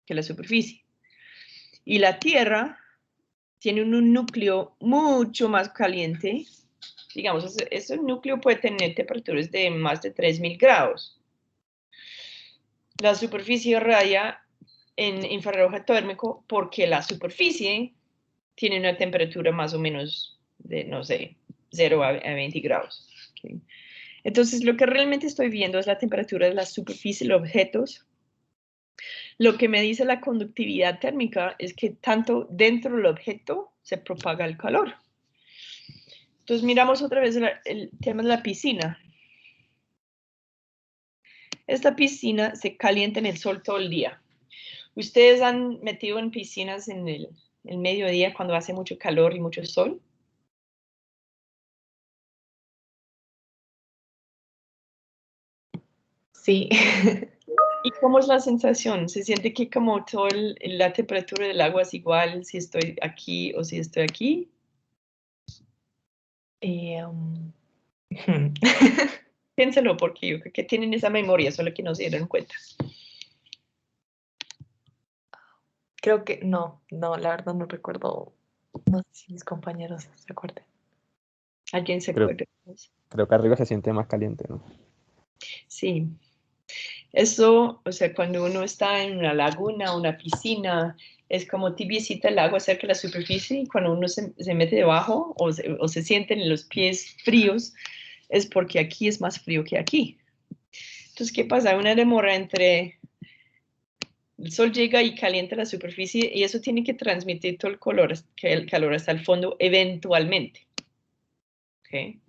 que la superficie. Y la Tierra tiene un núcleo mucho más caliente. Digamos, ese núcleo puede tener temperaturas de más de 3000 grados. La superficie irradia en infrarrojo térmico porque la superficie tiene una temperatura más o menos de, no sé, 0 a 20 grados. ¿Okay? Entonces, lo que realmente estoy viendo es la temperatura de la superficie de los objetos. Lo que me dice la conductividad térmica es que tanto dentro del objeto se propaga el calor. Entonces, miramos otra vez el tema de la piscina. Esta piscina se calienta en el sol todo el día. ¿Ustedes han metido en piscinas en el mediodía cuando hace mucho calor y mucho sol? Sí. ¿Y cómo es la sensación? ¿Se siente que como toda la temperatura del agua es igual si estoy aquí o si estoy aquí? Piénselo porque yo creo que tienen esa memoria, solo que no se dieron cuenta. Creo que no, la verdad no recuerdo. No sé si mis compañeros se acuerdan. ¿Alguien se acuerda? Creo que arriba se siente más caliente, ¿no? Sí. Eso, o sea, cuando uno está en una laguna o una piscina, es como tibiecita el agua cerca de la superficie, y cuando uno se mete debajo o se sienten en los pies fríos, es porque aquí es más frío que aquí. Entonces, ¿qué pasa? Una demora entre el sol llega y calienta la superficie y eso tiene que transmitir todo el calor hasta el fondo eventualmente. ¿Okay?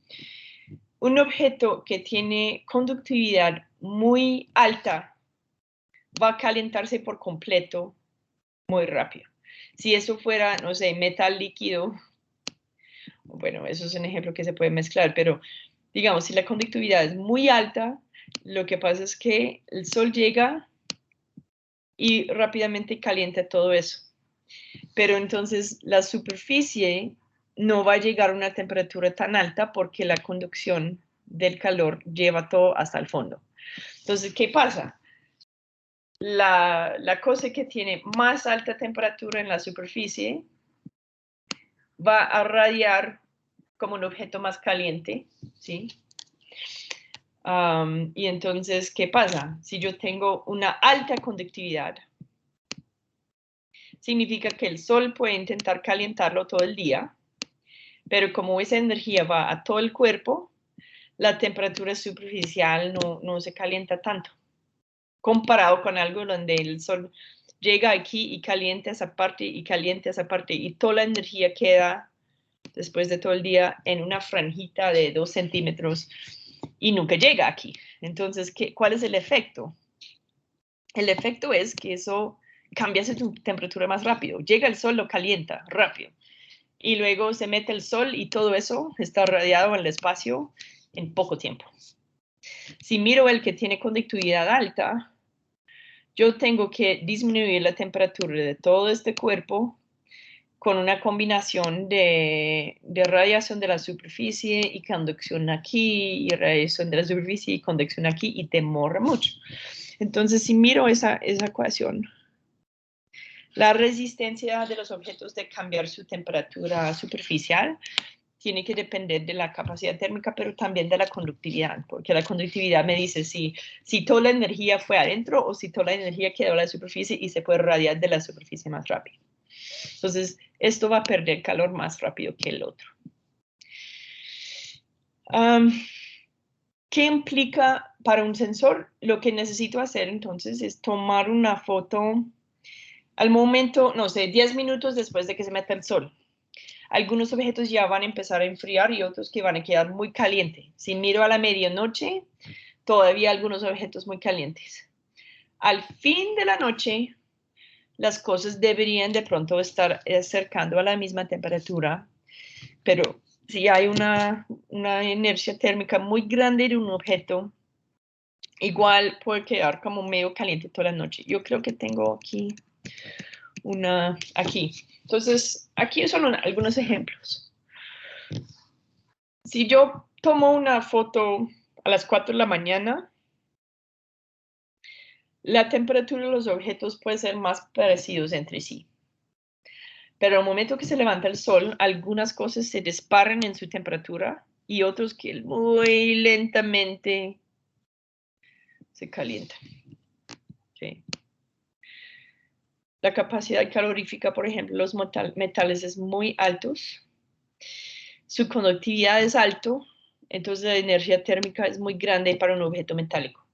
Un objeto que tiene conductividad muy alta va a calentarse por completo muy rápido. Si eso fuera, no sé, metal líquido, bueno, eso es un ejemplo que se puede mezclar, pero digamos, si la conductividad es muy alta, lo que pasa es que el sol llega y rápidamente calienta todo eso. Pero entonces la superficie no va a llegar a una temperatura tan alta porque la conducción del calor lleva todo hasta el fondo. Entonces, ¿qué pasa? La cosa que tiene más alta temperatura en la superficie va a radiar como un objeto más caliente, ¿sí? Y entonces, ¿qué pasa? Si yo tengo una alta conductividad, significa que el sol puede intentar calentarlo todo el día, pero como esa energía va a todo el cuerpo, la temperatura superficial no se calienta tanto, comparado con algo donde el sol llega aquí y calienta esa parte y calienta esa parte y toda la energía queda después de todo el día en una franjita de 2 centímetros y nunca llega aquí. Entonces, ¿cuál es el efecto? El efecto es que eso cambia su temperatura más rápido. Llega el sol, lo calienta rápido. Y luego se mete el sol y todo eso está radiado en el espacio en poco tiempo. Si miro el que tiene conductividad alta, yo tengo que disminuir la temperatura de todo este cuerpo con una combinación de radiación de la superficie y conducción aquí, y radiación de la superficie y conducción aquí, y demora mucho. Entonces, si miro esa ecuación, la resistencia de los objetos de cambiar su temperatura superficial tiene que depender de la capacidad térmica, pero también de la conductividad, porque la conductividad me dice si toda la energía fue adentro o si toda la energía quedó en la superficie y se puede radiar de la superficie más rápido. Entonces, esto va a perder calor más rápido que el otro. ¿Qué implica para un sensor? Lo que necesito hacer entonces es tomar una foto al momento, no sé, 10 minutos después de que se meta el sol. Algunos objetos ya van a empezar a enfriar y otros que van a quedar muy calientes. Si miro a la medianoche, todavía algunos objetos muy calientes. Al fin de la noche, las cosas deberían de pronto estar acercando a la misma temperatura, pero si hay una inercia térmica muy grande de un objeto, igual puede quedar como medio caliente toda la noche. Yo creo que tengo aquí aquí. Entonces, aquí son algunos ejemplos. Si yo tomo una foto a las 4 de la mañana, La temperatura de los objetos puede ser más parecidos entre sí. Pero al momento que se levanta el sol, algunas cosas se disparan en su temperatura y otros que muy lentamente se calientan. ¿Sí? La capacidad calorífica, por ejemplo, los metales es muy altos. Su conductividad es alto, entonces la energía térmica es muy grande para un objeto metálico.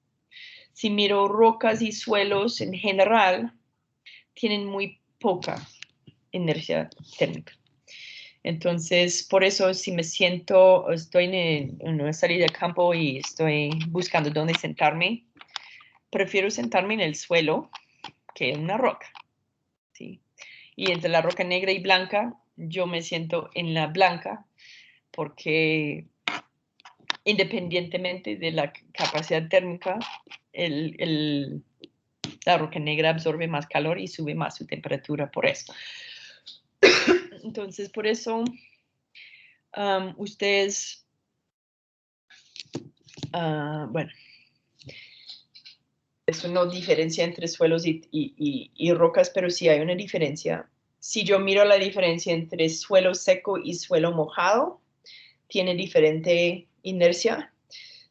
Si miro rocas y suelos en general, tienen muy poca energía térmica. Entonces, por eso si me siento, estoy en una salida de campo y estoy buscando dónde sentarme, prefiero sentarme en el suelo que en una roca. ¿Sí? Y entre la roca negra y blanca, yo me siento en la blanca porque independientemente de la capacidad térmica, la roca negra absorbe más calor y sube más su temperatura por eso. Entonces, por eso, ustedes, bueno, eso no diferencia entre suelos y rocas, pero sí hay una diferencia. Si yo miro la diferencia entre suelo seco y suelo mojado, tiene diferente inercia.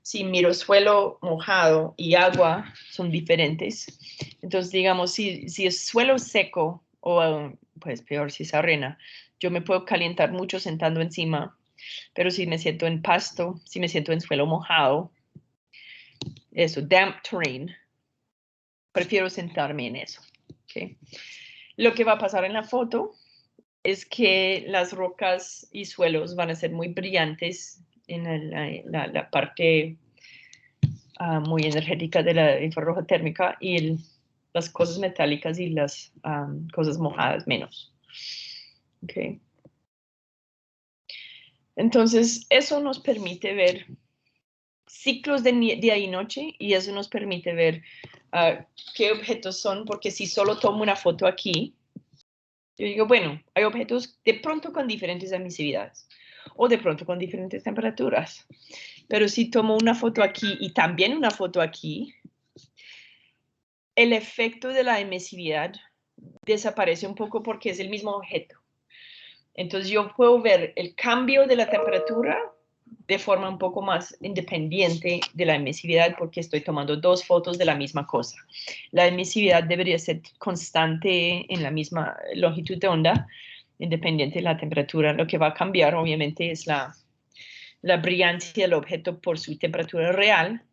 Si miro suelo mojado y agua, son diferentes. Entonces, digamos, si es suelo seco, o pues peor si es arena, yo me puedo calentar mucho sentando encima, pero si me siento en pasto, si me siento en suelo mojado, eso, damp terrain, prefiero sentarme en eso. ¿Okay? Lo que va a pasar en la foto es que las rocas y suelos van a ser muy brillantes en la parte muy energética de la infrarroja térmica y las cosas metálicas y las cosas mojadas menos. Okay. Entonces, eso nos permite ver ciclos de día y noche y eso nos permite ver qué objetos son, porque si solo tomo una foto aquí, yo digo, bueno, hay objetos de pronto con diferentes emisividades o de pronto con diferentes temperaturas. Pero si tomo una foto aquí y también una foto aquí, el efecto de la emisividad desaparece un poco porque es el mismo objeto. Entonces yo puedo ver el cambio de la temperatura de forma un poco más independiente de la emisividad porque estoy tomando dos fotos de la misma cosa. La emisividad debería ser constante en la misma longitud de onda, independiente de la temperatura. Lo que va a cambiar, obviamente, es la brillancia del objeto por su temperatura real,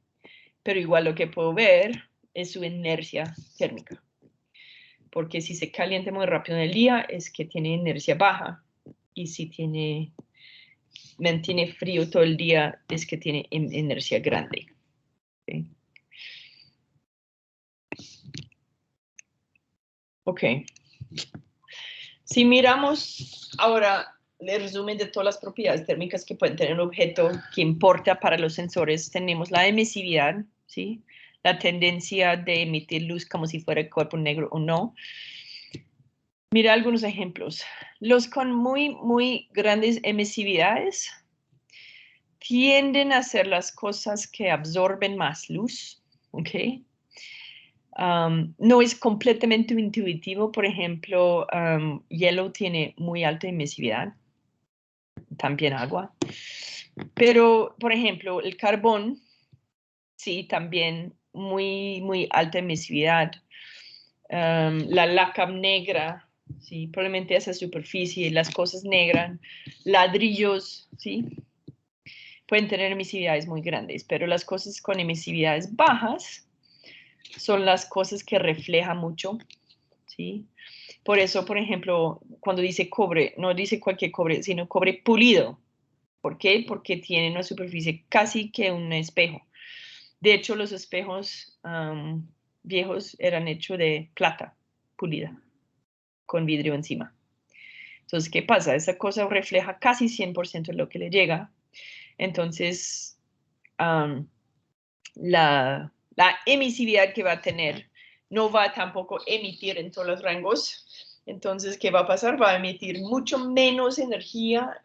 pero igual lo que puedo ver es su inercia térmica. Porque si se calienta muy rápido en el día, es que tiene inercia baja. Y si mantiene frío todo el día, es que tiene inercia grande. ¿Okay? Ok. Si miramos ahora el resumen de todas las propiedades térmicas que pueden tener un objeto que importa para los sensores, tenemos la emisividad, ¿sí? La tendencia de emitir luz como si fuera el cuerpo negro o no. Mira algunos ejemplos. Los con muy grandes emisividades tienden a hacer las cosas que absorben más luz, ¿ok? No es completamente intuitivo. Por ejemplo, hielo tiene muy alta emisividad, también agua. Pero, por ejemplo, el carbón, sí, también muy alta emisividad. La laca negra, sí, probablemente esa superficie, las cosas negras, ladrillos, sí, pueden tener emisividades muy grandes, pero las cosas con emisividades bajas son las cosas que reflejan mucho, sí. Por eso, por ejemplo, cuando dice cobre, no dice cualquier cobre, sino cobre pulido. ¿Por qué? Porque tiene una superficie casi que un espejo. De hecho, los espejos viejos eran hechos de plata pulida, con vidrio encima. Entonces, ¿qué pasa? Esa cosa refleja casi 100% de lo que le llega. Entonces, la emisividad que va a tener no va a tampoco emitir en todos los rangos. Entonces, ¿qué va a pasar? Va a emitir mucho menos energía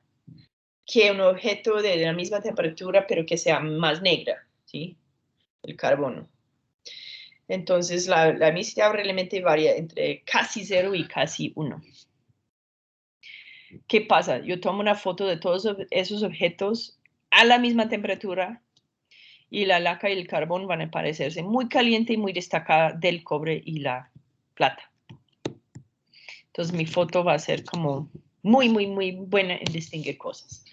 que un objeto de la misma temperatura, pero que sea más negra, ¿sí? El carbono. Entonces, la emisividad realmente varía entre casi 0 y casi 1. ¿Qué pasa? Yo tomo una foto de todos esos objetos a la misma temperatura y la laca y el carbón van a parecerse muy caliente y muy destacada del cobre y la plata. Entonces, mi foto va a ser como muy, muy, muy buena en distinguir cosas.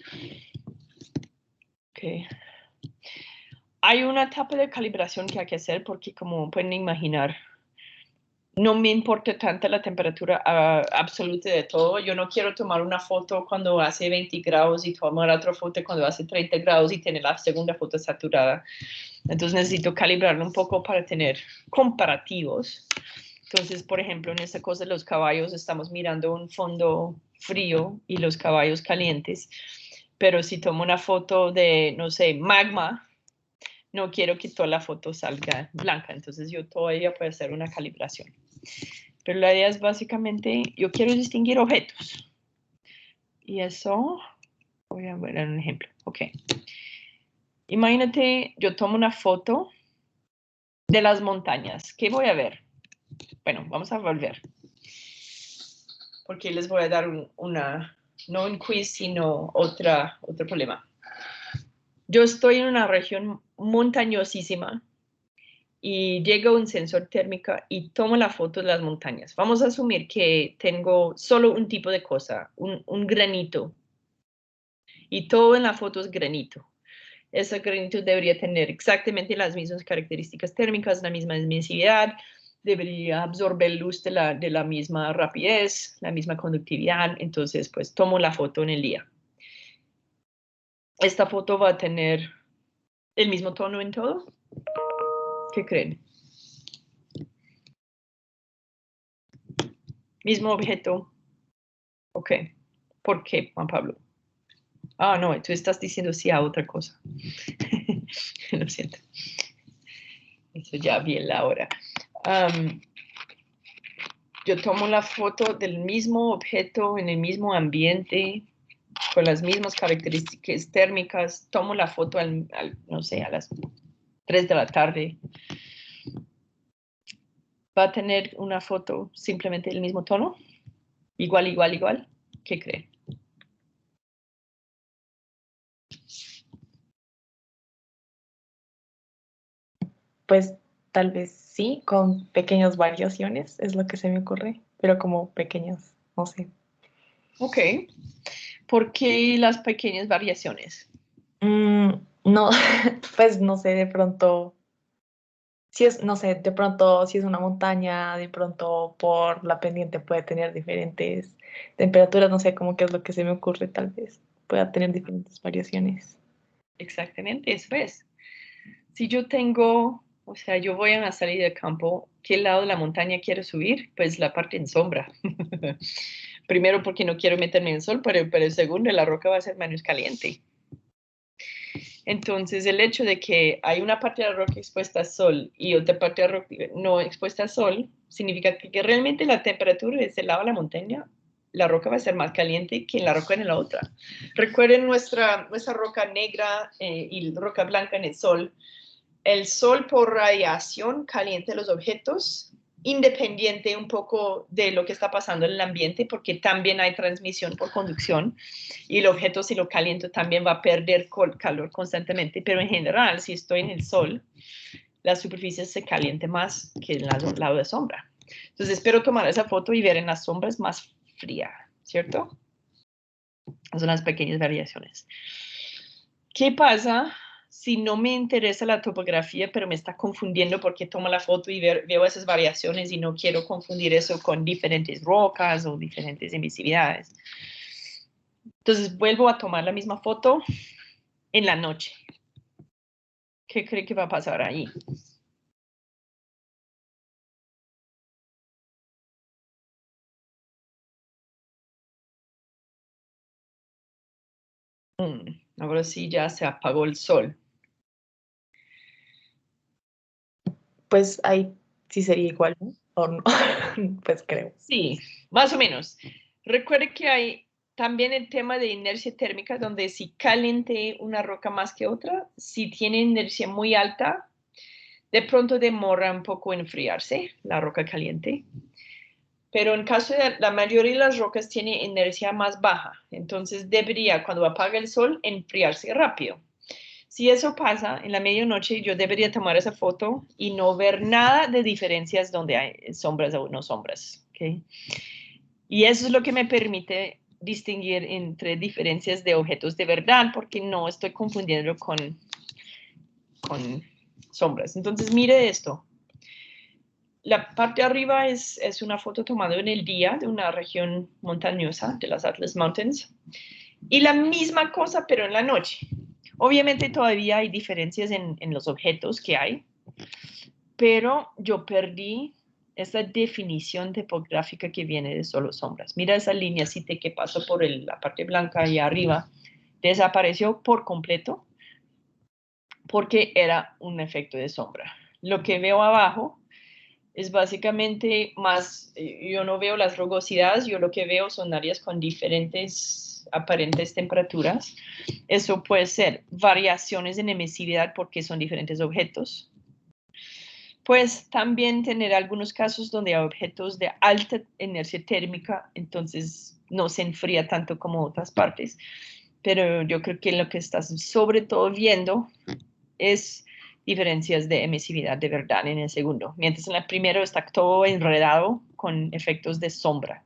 Okay. Hay una etapa de calibración que hay que hacer porque, como pueden imaginar, no me importa tanto la temperatura absoluta de todo. Yo no quiero tomar una foto cuando hace 20 grados y tomar otra foto cuando hace 30 grados y tener la segunda foto saturada. Entonces necesito calibrarlo un poco para tener comparativos. Entonces, por ejemplo, en esta cosa de los caballos estamos mirando un fondo frío y los caballos calientes. Pero si tomo una foto de, no sé, magma, no quiero que toda la foto salga blanca. Entonces yo todavía puedo hacer una calibración. Pero la idea es básicamente, yo quiero distinguir objetos. Y eso, voy a ver un ejemplo. Ok. Imagínate, yo tomo una foto de las montañas. ¿Qué voy a ver? Bueno, vamos a volver. Porque les voy a dar no un quiz, sino otro problema. Yo estoy en una región montañosísima y llega un sensor térmico y tomo la foto de las montañas. Vamos a asumir que tengo solo un tipo de cosa, un granito. Y todo en la foto es granito. Ese granito debería tener exactamente las mismas características térmicas, la misma emisividad, debería absorber luz de la misma rapidez, la misma conductividad. Entonces, pues tomo la foto en el día. Esta foto va a tener el mismo tono en todo. ¿Qué creen? Mismo objeto. Ok. ¿Por qué, Juan Pablo? Ah, no, tú estás diciendo sí a otra cosa. Lo siento. Eso ya vi la hora. Yo tomo la foto del mismo objeto en el mismo ambiente, con las mismas características térmicas. Tomo la foto no sé, a las 3 de la tarde. ¿Va a tener una foto simplemente del mismo tono? Igual, igual, igual. ¿Qué creen? Pues tal vez sí, con pequeñas variaciones, es lo que se me ocurre, pero como pequeñas, no sé. Ok. ¿Por qué las pequeñas variaciones? No, pues no sé, de pronto, si es, no sé, de pronto si es una montaña, de pronto por la pendiente puede tener diferentes temperaturas, no sé cómo qué es lo que se me ocurre, tal vez pueda tener diferentes variaciones. Exactamente, eso es. Si yo tengo, o sea, yo voy a una salida de campo, ¿qué lado de la montaña quiero subir? Pues la parte en sombra. Primero porque no quiero meterme en el sol, pero segundo, la roca va a ser menos caliente. Entonces, el hecho de que hay una parte de la roca expuesta al sol y otra parte de la roca no expuesta al sol, significa que realmente la temperatura de ese lado de la montaña, la roca va a ser más caliente que la roca en la otra. Recuerden nuestra roca negra y roca blanca en el sol. El sol por radiación calienta los objetos, independiente un poco de lo que está pasando en el ambiente, porque también hay transmisión por conducción y el objeto si lo caliento también va a perder calor constantemente, pero en general si estoy en el sol, la superficie se caliente más que en el lado de sombra. Entonces espero tomar esa foto y ver en las sombras más fría, ¿cierto? Son las pequeñas variaciones. ¿Qué pasa si no me interesa la topografía, pero me está confundiendo porque tomo la foto y veo esas variaciones y no quiero confundir eso con diferentes rocas o diferentes emisividades? Entonces vuelvo a tomar la misma foto en la noche. ¿Qué cree que va a pasar ahí? Ahora sí ya se apagó el sol. Pues ahí sí sería igual, ¿no? ¿O no? Pues creo. Sí, más o menos. Recuerde que hay también el tema de inercia térmica, donde si caliente una roca más que otra, si tiene inercia muy alta, de pronto demora un poco en enfriarse, la roca caliente. Pero en caso de la mayoría de las rocas tiene inercia más baja, entonces debería, cuando apaga el sol, enfriarse rápido. Si eso pasa, en la medianoche yo debería tomar esa foto y no ver nada de diferencias donde hay sombras o no sombras. ¿Okay? Y eso es lo que me permite distinguir entre diferencias de objetos de verdad, porque no estoy confundiendo con sombras. Entonces, mire esto. La parte de arriba es una foto tomada en el día de una región montañosa de las Atlas Mountains. Y la misma cosa, pero en la noche. Obviamente todavía hay diferencias en los objetos que hay, pero yo perdí esa definición topográfica que viene de solo sombras. Mira esa línea que pasó por la parte blanca ahí arriba. Desapareció por completo porque era un efecto de sombra. Lo que veo abajo es básicamente más, yo no veo las rugosidades, yo lo que veo son áreas con diferentes aparentes temperaturas. Eso puede ser variaciones en emisividad porque son diferentes objetos. Pues también tener algunos casos donde hay objetos de alta inercia térmica, entonces no se enfría tanto como otras partes. Pero yo creo que lo que estás sobre todo viendo es diferencias de emisividad de verdad en el segundo, mientras en el primero está todo enredado con efectos de sombra.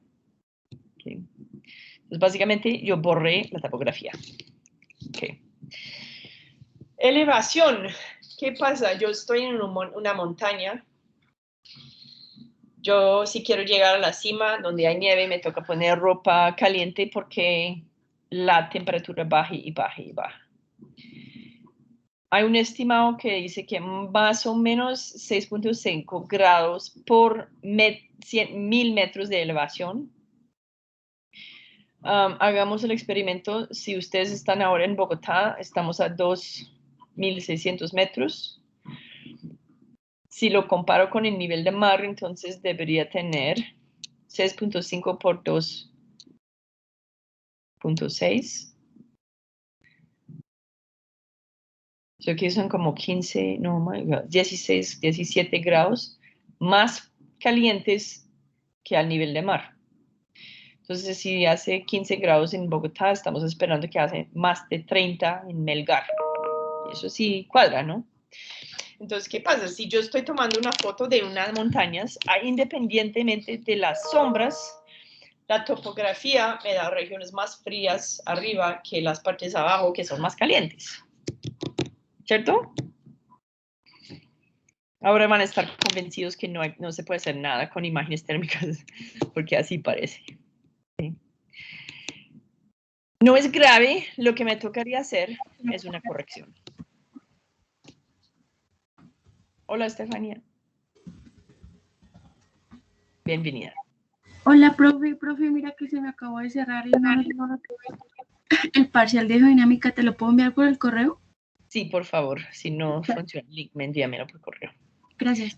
Okay. Entonces, básicamente, yo borré la topografía. Okay. Elevación. ¿Qué pasa? Yo estoy en una montaña. Yo, si quiero llegar a la cima donde hay nieve, me toca poner ropa caliente porque la temperatura baja y baja y baja. Hay un estimado que dice que más o menos 6.5 grados por 100,000 metros de elevación. Hagamos el experimento. Si ustedes están ahora en Bogotá, estamos a 2.600 metros. Si lo comparo con el nivel de mar, entonces debería tener 6.5 por 2.6. So aquí son como 15, no, 16, 17 grados más calientes que al nivel de mar. Entonces, si hace 15 grados en Bogotá, estamos esperando que hace más de 30 en Melgar. Eso sí cuadra, ¿no? Entonces, ¿qué pasa? Si yo estoy tomando una foto de unas montañas, independientemente de las sombras, la topografía me da regiones más frías arriba que las partes abajo que son más calientes. ¿Cierto? Ahora van a estar convencidos que no se puede hacer nada con imágenes térmicas, porque así parece. ¿Sí? No es grave, lo que me tocaría hacer es una corrección. Hola, Estefanía. Bienvenida. Hola, profe, mira que se me acabó de cerrar el parcial de geodinámica, ¿te lo puedo enviar por el correo? Sí, por favor, si no funciona el link, envíamelo por correo. Gracias.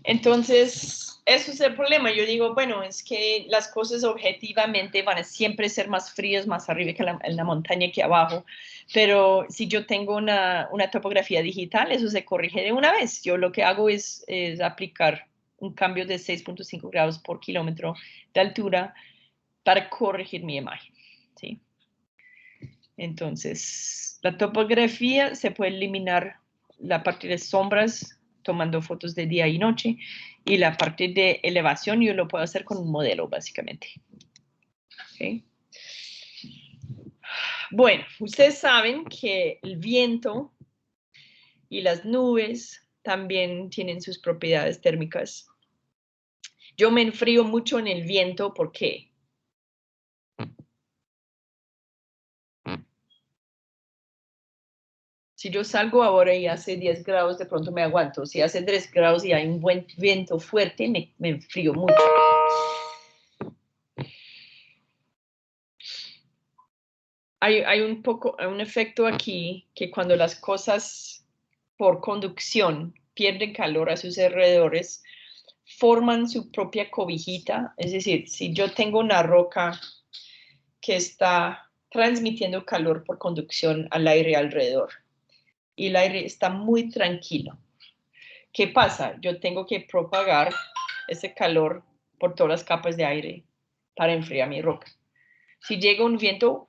Entonces, eso es el problema. Yo digo, bueno, es que las cosas objetivamente van a siempre ser más frías, más arriba que en la montaña que abajo. Pero si yo tengo una topografía digital, eso se corrige de una vez. Yo lo que hago es aplicar un cambio de 6.5 grados por kilómetro de altura para corregir mi imagen. ¿Sí? Entonces, la topografía se puede eliminar la parte de sombras tomando fotos de día y noche, y la parte de elevación yo lo puedo hacer con un modelo, básicamente. ¿Okay? Bueno, ustedes saben que el viento y las nubes también tienen sus propiedades térmicas. Yo me enfrío mucho en el viento, ¿por qué? Si yo salgo ahora y hace 10 grados, de pronto me aguanto. Si hace 3 grados y hay un buen viento fuerte, me enfrío mucho. Hay un efecto aquí que cuando las cosas por conducción pierden calor a sus alrededores, forman su propia cobijita. Es decir, si yo tengo una roca que está transmitiendo calor por conducción al aire alrededor, y el aire está muy tranquilo. ¿Qué pasa? Yo tengo que propagar ese calor por todas las capas de aire para enfriar mi roca. Si llega un viento,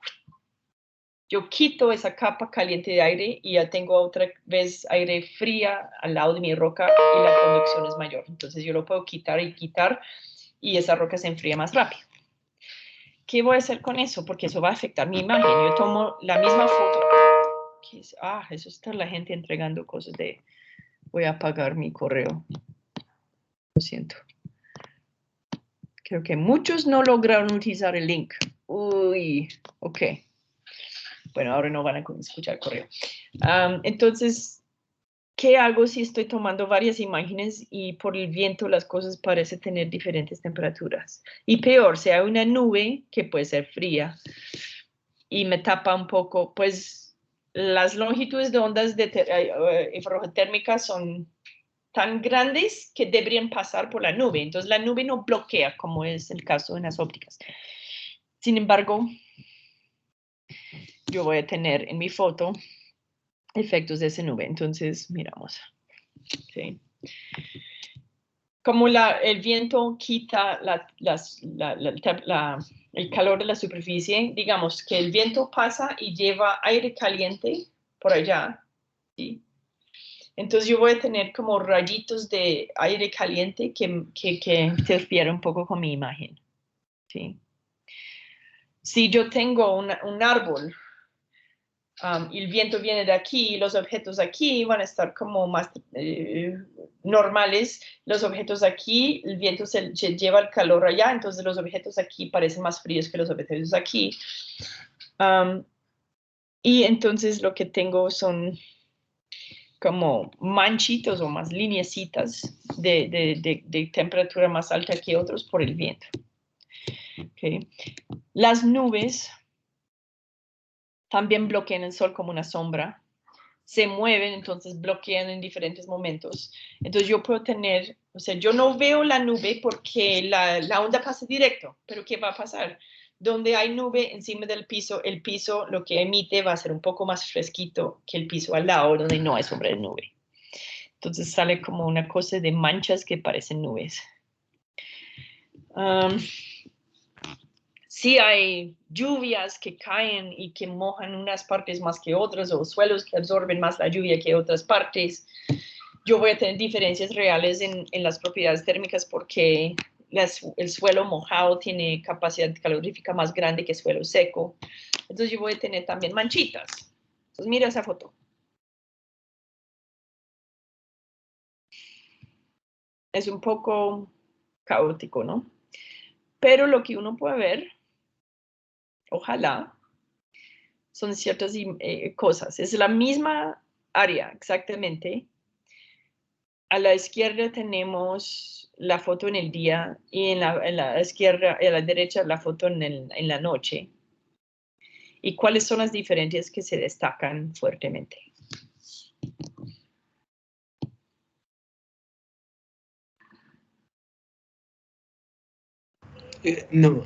yo quito esa capa caliente de aire y ya tengo otra vez aire fría al lado de mi roca y la conducción es mayor. Entonces yo lo puedo quitar y esa roca se enfría más rápido. ¿Qué voy a hacer con eso? Porque eso va a afectar mi imagen. Yo tomo la misma foto. Eso está la gente entregando cosas de... Voy a apagar mi correo. Lo siento. Creo que muchos no lograron utilizar el link. Uy, ok. Bueno, ahora no van a escuchar el correo. Entonces, ¿qué hago si estoy tomando varias imágenes y por el viento las cosas parecen tener diferentes temperaturas? Y peor, si hay una nube que puede ser fría y me tapa un poco, pues las longitudes de ondas infrarrojotérmicas son tan grandes que deberían pasar por la nube. Entonces la nube no bloquea, como es el caso en las ópticas. Sin embargo, yo voy a tener en mi foto efectos de esa nube. Entonces, miramos. ¿Sí? Como el viento quita el calor de la superficie, digamos que el viento pasa y lleva aire caliente por allá, ¿sí? Entonces yo voy a tener como rayitos de aire caliente que interfieren un poco con mi imagen, ¿sí? Si yo tengo un árbol y el viento viene de aquí, los objetos aquí van a estar como más normales. Los objetos aquí, el viento se lleva el calor allá, entonces los objetos aquí parecen más fríos que los objetos aquí. Y entonces lo que tengo son como manchitos o más lineecitas de temperatura más alta que otros por el viento. Okay. Las nubes también bloquean el sol como una sombra, se mueven, entonces bloquean en diferentes momentos. Entonces yo puedo tener, o sea, yo no veo la nube porque la onda pasa directo, pero ¿qué va a pasar? Donde hay nube encima del piso, el piso lo que emite va a ser un poco más fresquito que el piso al lado donde no hay sombra de nube. Entonces sale como una cosa de manchas que parecen nubes. Sí hay lluvias que caen y que mojan unas partes más que otras, o suelos que absorben más la lluvia que otras partes. Yo voy a tener diferencias reales en las propiedades térmicas porque el suelo mojado tiene capacidad calorífica más grande que el suelo seco. Entonces yo voy a tener también manchitas. Entonces mira esa foto. Es un poco caótico, ¿no? Pero lo que uno puede ver, ojalá, son ciertas cosas. Es la misma área, exactamente. A la izquierda tenemos la foto en el día y en la izquierda, a la derecha la foto en la noche. ¿Y cuáles son las diferencias que se destacan fuertemente? No,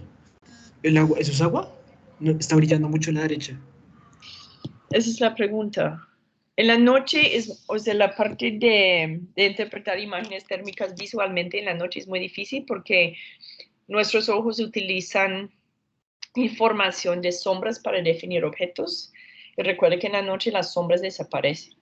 el agua, ¿eso es agua? No, está brillando mucho en la derecha. Esa es la pregunta. En la noche, o sea, la parte de interpretar imágenes térmicas visualmente en la noche es muy difícil porque nuestros ojos utilizan información de sombras para definir objetos. Y recuerde que en la noche las sombras desaparecen.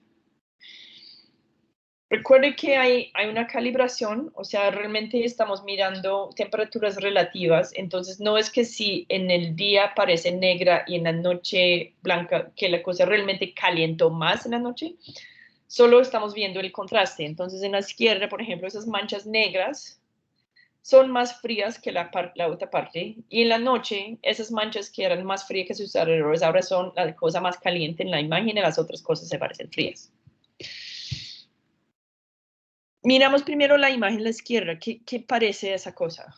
Recuerde que hay una calibración, o sea, realmente estamos mirando temperaturas relativas, entonces no es que si en el día parece negra y en la noche blanca, que la cosa realmente calientó más en la noche, solo estamos viendo el contraste. Entonces en la izquierda, por ejemplo, esas manchas negras son más frías que la otra parte, y en la noche esas manchas que eran más frías que sus alrededores ahora son la cosa más caliente en la imagen y las otras cosas se parecen frías. Miramos primero la imagen a la izquierda. ¿Qué parece esa cosa?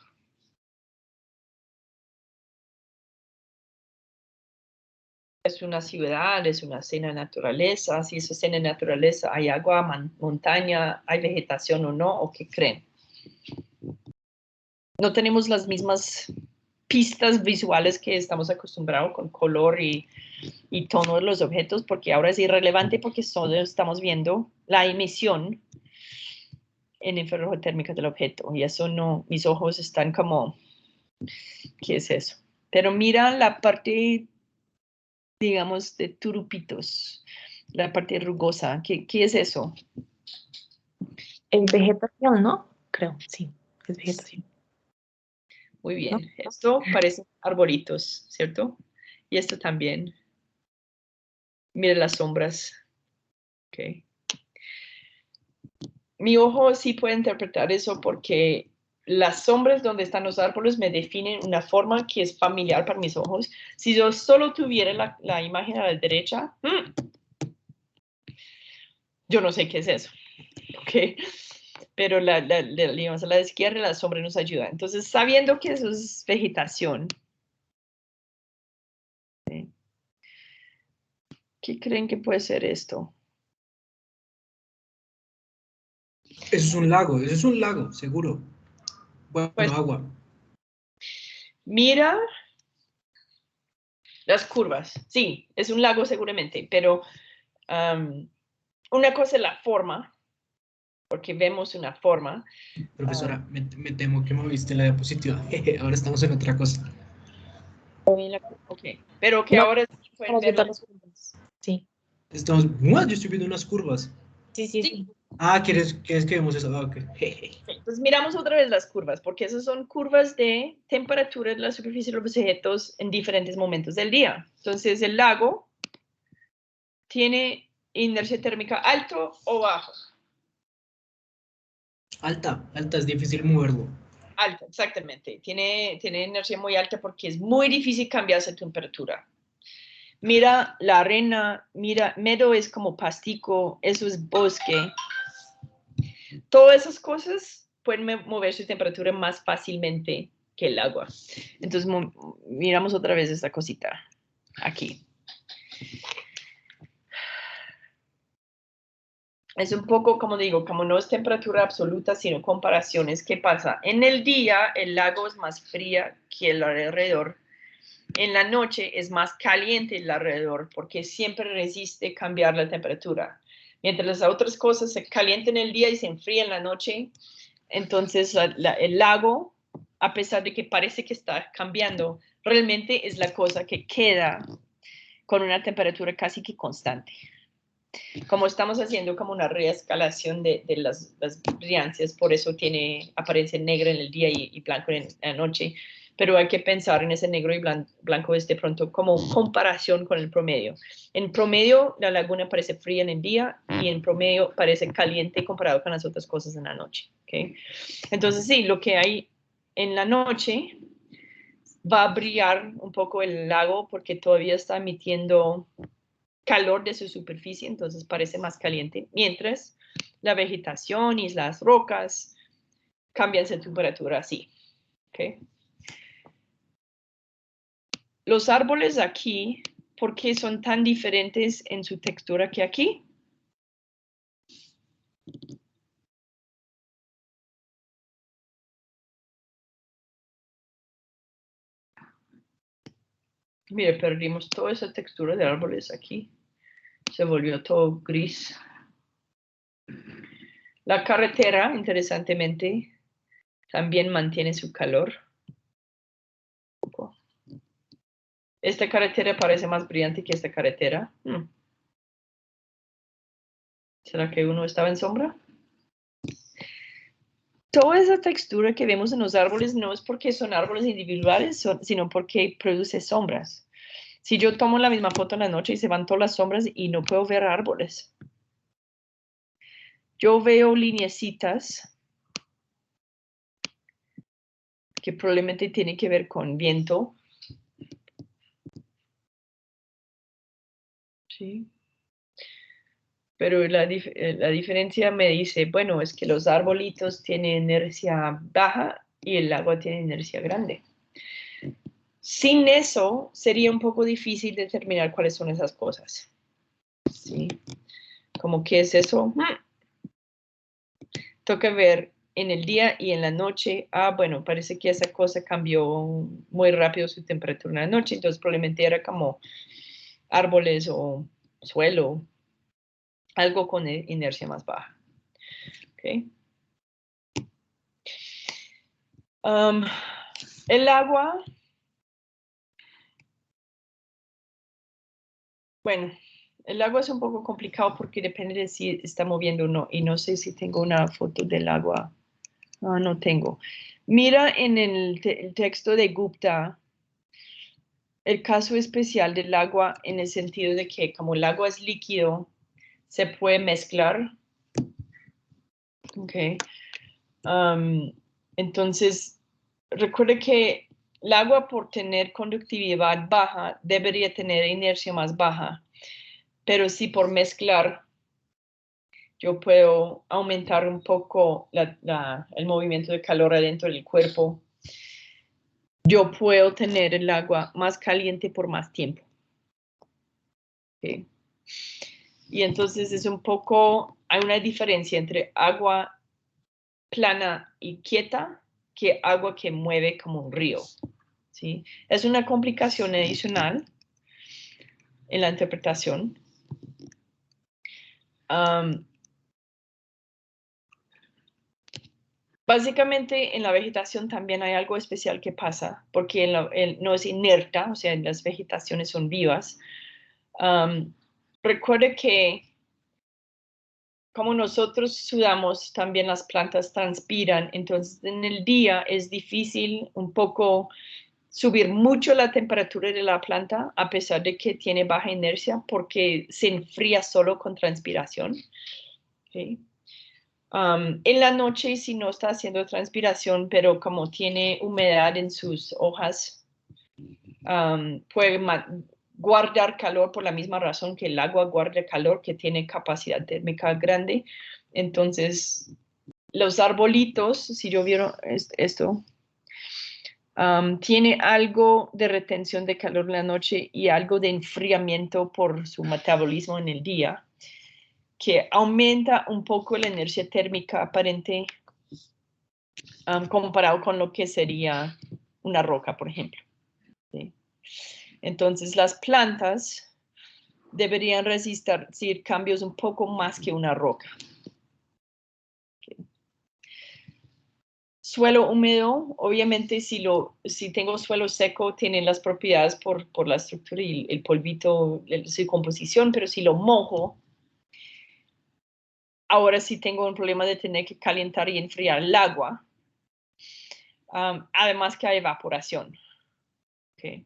Es una ciudad, es una escena de naturaleza. Si es escena de naturaleza, ¿hay agua, montaña, hay vegetación o no? ¿O qué creen? No tenemos las mismas pistas visuales que estamos acostumbrados con color y tono de los objetos, porque ahora es irrelevante porque solo estamos viendo la emisión en infrarrojo térmica del objeto. Y eso no, mis ojos están como, ¿qué es eso? Pero mira la parte, digamos, de turupitos, la parte rugosa. ¿Qué es eso? Es vegetación, ¿no? Creo, sí, es vegetación. Muy bien. ¿No? Esto parece arbolitos, ¿cierto? Y esto también. Mira las sombras. Okay. Mi ojo sí puede interpretar eso porque las sombras donde están los árboles me definen una forma que es familiar para mis ojos. Si yo solo tuviera la imagen a la derecha, yo no sé qué es eso. Okay. Pero digamos, a la izquierda la sombra nos ayuda. Entonces, sabiendo que eso es vegetación, ¿sí? ¿Qué creen que puede ser esto? Eso es un lago, seguro. Bueno, Pues agua. mira las curvas. Sí, es un lago seguramente, pero una cosa es la forma, porque vemos una forma. Profesora, me temo que moviste la diapositiva. Ahora estamos en otra cosa. Ok, pero que No, ahora sí pueden estamos ver viendo las... las curvas. Sí, Estamos. ¿What? Yo estoy viendo unas curvas. sí, sí, Sí. sí. Ah, ¿quieres que vemos eso? Ah, ok. Entonces miramos otra vez las curvas, porque esas son curvas de temperatura de la superficie de los objetos en diferentes momentos del día. Entonces el lago tiene inercia térmica alto o bajo. Alta, es difícil moverlo. Alta, exactamente. Tiene inercia muy alta porque es muy difícil cambiarse de temperatura. Mira la arena, mira, meadow es como pastico, eso es bosque. Todas esas cosas pueden mover su temperatura más fácilmente que el agua. Entonces, miramos otra vez esta cosita aquí. Es un poco, como digo, como no es temperatura absoluta, sino comparaciones. ¿Qué pasa? En el día, el lago es más fría que el alrededor. En la noche es más caliente el alrededor porque siempre resiste cambiar la temperatura. Mientras las otras cosas se calientan en el día y se enfrían en la noche, entonces el lago, a pesar de que parece que está cambiando, realmente es la cosa que queda con una temperatura casi que constante. Como estamos haciendo como una reescalación de las brillancias, por eso aparece negro en el día y blanco en la noche, pero hay que pensar en ese negro y blanco de pronto como comparación con el promedio. En promedio, la laguna parece fría en el día y en promedio parece caliente comparado con las otras cosas en la noche. ¿Okay? Entonces, sí, lo que hay en la noche va a brillar un poco el lago porque todavía está emitiendo calor de su superficie, entonces parece más caliente, mientras la vegetación y las rocas cambian su temperatura así. ¿Okay? Los árboles aquí, ¿por qué son tan diferentes en su textura que aquí? Mire, perdimos toda esa textura de árboles aquí. Se volvió todo gris. La carretera, interesantemente, también mantiene su calor. Esta carretera parece más brillante que esta carretera. ¿Será que uno estaba en sombra? Toda esa textura que vemos en los árboles no es porque son árboles individuales, sino porque produce sombras. Si yo tomo la misma foto en la noche y se van todas las sombras y no puedo ver árboles. Yo veo lineecitas que probablemente tienen que ver con viento. Sí. Pero la diferencia me dice, bueno, es que los arbolitos tienen inercia baja y el agua tiene inercia grande. Sin eso, sería un poco difícil determinar cuáles son esas cosas. ¿Sí? ¿Cómo qué es eso? Toca ver en el día y en la noche. Bueno, parece que esa cosa cambió muy rápido su temperatura en la noche, entonces probablemente era como árboles o suelo, algo con inercia más baja. Okay. El agua, bueno, el agua es un poco complicado porque depende de si está moviendo o no, y no sé si tengo una foto del agua. No tengo. Mira en el texto de Gupta el caso especial del agua en el sentido de que como el agua es líquido, se puede mezclar. Okay. Entonces, recuerde que el agua por tener conductividad baja debería tener inercia más baja, pero si por mezclar yo puedo aumentar un poco el movimiento de calor adentro del cuerpo, yo puedo tener el agua más caliente por más tiempo. Okay. Y entonces es un poco, hay una diferencia entre agua plana y quieta que agua que mueve como un río. ¿Sí? Es una complicación adicional en la interpretación. Básicamente en la vegetación también hay algo especial que pasa, porque no es inerta, o sea, las vegetaciones son vivas. Recuerde que como nosotros sudamos, también las plantas transpiran, entonces en el día es difícil un poco subir mucho la temperatura de la planta a pesar de que tiene baja inercia porque se enfría solo con transpiración. Okay. En la noche si no está haciendo transpiración, pero como tiene humedad en sus hojas, puede guardar calor por la misma razón que el agua guarda calor, que tiene capacidad térmica grande. Entonces, los arbolitos, si yo vieron esto, tiene algo de retención de calor en la noche y algo de enfriamiento por su metabolismo en el día, que aumenta un poco la energía térmica aparente comparado con lo que sería una roca, por ejemplo. ¿Sí? Entonces, las plantas deberían resistir cambios un poco más que una roca. Okay. Suelo húmedo, obviamente si tengo suelo seco, tiene las propiedades por la estructura y el polvito, su composición, pero si lo mojo, ahora sí tengo un problema de tener que calentar y enfriar el agua. Además que hay evaporación. Okay.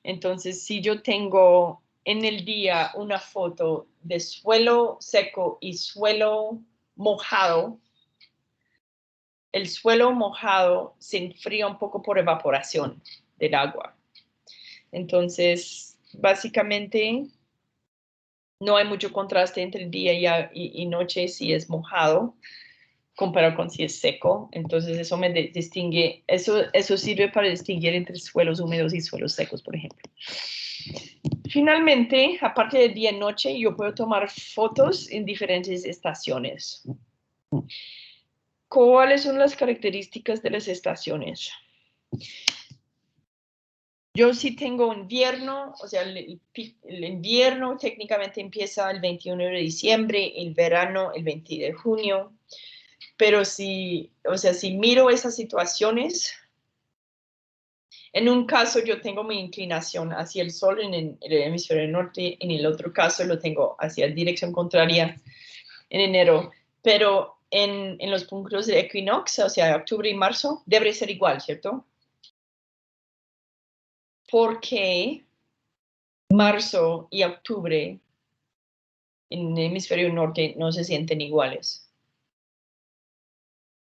Entonces, si yo tengo en el día una foto de suelo seco y suelo mojado, el suelo mojado se enfría un poco por evaporación del agua. Entonces, básicamente, no hay mucho contraste entre el día y noche si es mojado, comparado con si es seco. Entonces, eso me distingue, eso sirve para distinguir entre suelos húmedos y suelos secos, por ejemplo. Finalmente, aparte de día y noche, yo puedo tomar fotos en diferentes estaciones. ¿Cuáles son las características de las estaciones? Yo sí tengo invierno, o sea, el invierno técnicamente empieza el 21 de diciembre, el verano el 20 de junio, pero si miro esas situaciones, en un caso yo tengo mi inclinación hacia el sol en el hemisferio norte, en el otro caso lo tengo hacia dirección contraria en enero, pero en los puntos de equinoccio, o sea, octubre y marzo, debe ser igual, ¿cierto? Porque marzo y octubre en el hemisferio norte no se sienten iguales.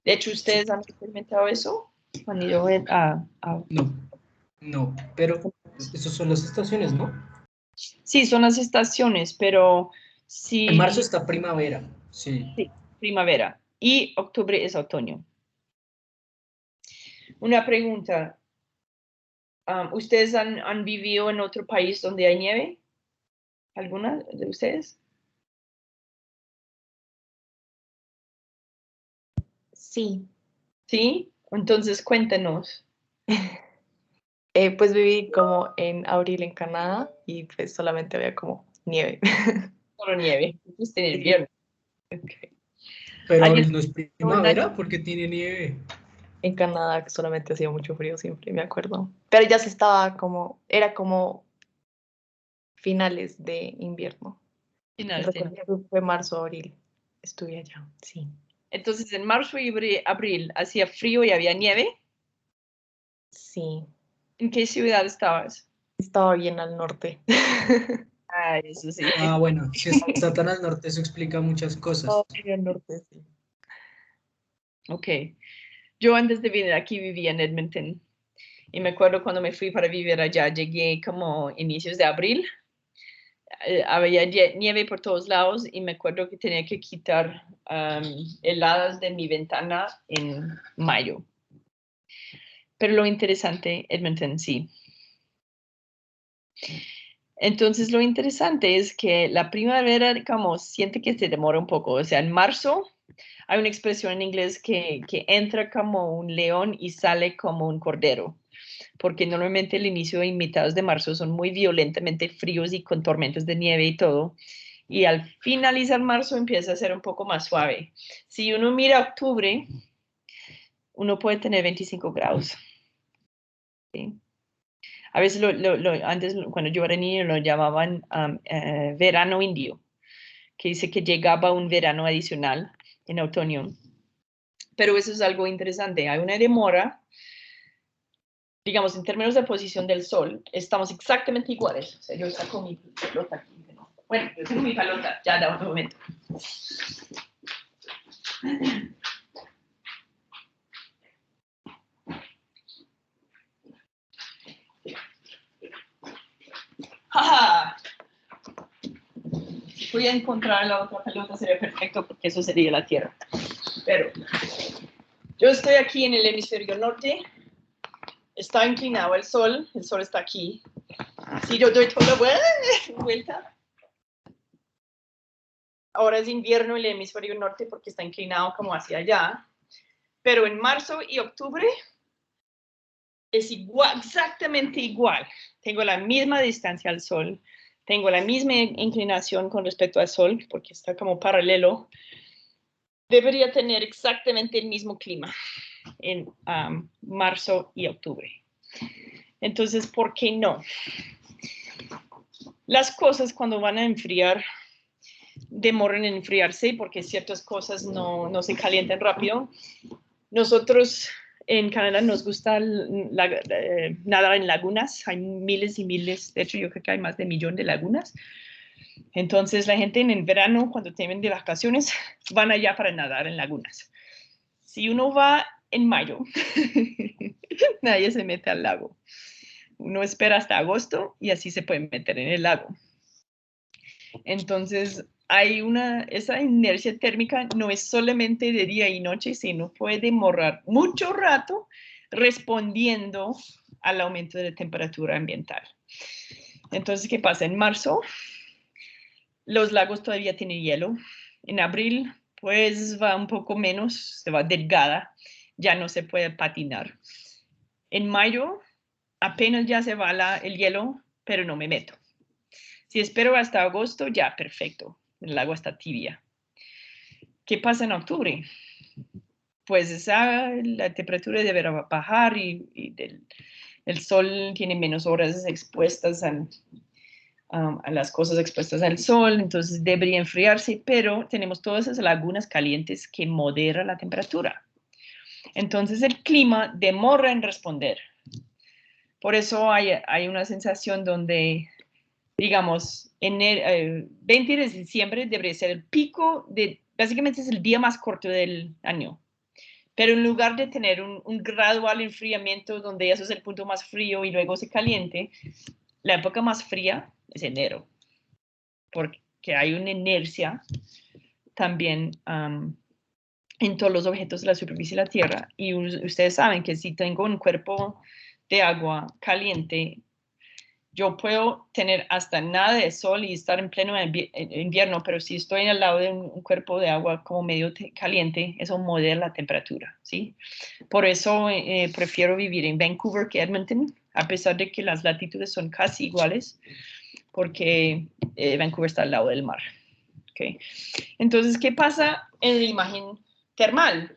De hecho, ¿ustedes han experimentado eso? ¿Han ido a... No, pero esas son las estaciones, ¿no? Sí, son las estaciones, pero sí... En marzo está primavera, sí. Sí, primavera. Y octubre es otoño. Una pregunta. ¿Ustedes han vivido en otro país donde hay nieve? ¿Alguna de ustedes? Sí, ¿Sí? Entonces cuéntenos. pues viví como en abril en Canadá y pues solamente había como nieve. Solo nieve. Pues en Sí. invierno. Ok. Pero ¿Alguien abril no es un año? primavera porque tiene nieve. En Canadá solamente hacía mucho frío siempre, me acuerdo. Pero ya se estaba como, era como finales de invierno. Finales de Recuerdo invierno. que fue marzo, abril. Estuve allá, sí. Entonces en marzo y abril hacía frío y había nieve. Sí, ¿En qué ciudad estabas? estaba bien al norte. Ah, eso sí. Ah, bueno, si está tan al norte, eso explica muchas cosas. Estaba bien al norte, sí. Ok. Yo antes de venir aquí vivía en Edmonton. Y me acuerdo cuando me fui para vivir allá, llegué como inicios de abril. Había nieve por todos lados y me acuerdo que tenía que quitar heladas de mi ventana en mayo. Pero lo interesante, Edmonton, sí. Entonces lo interesante es que la primavera como siente que se demora un poco. O sea, en marzo hay una expresión en inglés que entra como un león y sale como un cordero, porque normalmente el inicio y mitades de marzo son muy violentamente fríos y con tormentas de nieve y todo. Y al finalizar marzo empieza a ser un poco más suave. Si uno mira octubre, uno puede tener 25 grados. ¿Sí? A veces antes, cuando yo era niño, lo llamaban verano indio, que dice que llegaba un verano adicional en otoño. Pero eso es algo interesante. Hay una demora, digamos, en términos de posición del sol, estamos exactamente iguales. O sea, yo saco mi pelota aquí. Bueno, yo tengo mi pelota, ya da un momento. ¡Ja! Si voy a encontrar la otra pelota sería perfecto porque eso sería la Tierra. Pero yo estoy aquí en el hemisferio norte, está inclinado el sol está aquí. Si yo doy toda la vuelta, ahora es invierno en el hemisferio norte porque está inclinado como hacia allá, pero en marzo y octubre es igual, exactamente igual. Tengo la misma distancia al sol, tengo la misma inclinación con respecto al sol porque está como paralelo. Debería tener exactamente el mismo clima en marzo y octubre. Entonces, ¿por qué no? Las cosas cuando van a enfriar demoran en enfriarse porque ciertas cosas no se calientan rápido. Nosotros en Canadá nos gusta nadar en lagunas, hay miles y miles, de hecho yo creo que hay más de 1 millón de lagunas. Entonces la gente en el verano, cuando tienen de vacaciones, van allá para nadar en lagunas. Si uno va en mayo, nadie se mete al lago. Uno espera hasta agosto y así se puede meter en el lago. Entonces, esa inercia térmica no es solamente de día y noche, sino puede demorar mucho rato respondiendo al aumento de la temperatura ambiental. Entonces, ¿qué pasa? En marzo, los lagos todavía tienen hielo. En abril, pues va un poco menos, se va delgada, ya no se puede patinar. En mayo, apenas ya se va el hielo, pero no me meto. Si espero hasta agosto, ya, perfecto. El agua está tibia. ¿Qué pasa en octubre? Pues la temperatura deberá bajar y el sol tiene menos horas expuestas a las cosas expuestas al sol, entonces debería enfriarse, pero tenemos todas esas lagunas calientes que moderan la temperatura. Entonces el clima demora en responder. Por eso hay una sensación donde, digamos, 20 de diciembre debería ser el pico básicamente es el día más corto del año. Pero en lugar de tener un gradual enfriamiento donde eso es el punto más frío y luego se caliente, la época más fría es enero, porque hay una inercia también en todos los objetos de la superficie de la Tierra. Y ustedes saben que si tengo un cuerpo de agua caliente, yo puedo tener hasta nada de sol y estar en pleno invierno, pero si estoy al lado de un cuerpo de agua como medio caliente, eso modela la temperatura, ¿sí? Por eso prefiero vivir en Vancouver que Edmonton, a pesar de que las latitudes son casi iguales, porque Vancouver está al lado del mar, ¿ok? Entonces, ¿qué pasa en la imagen termal?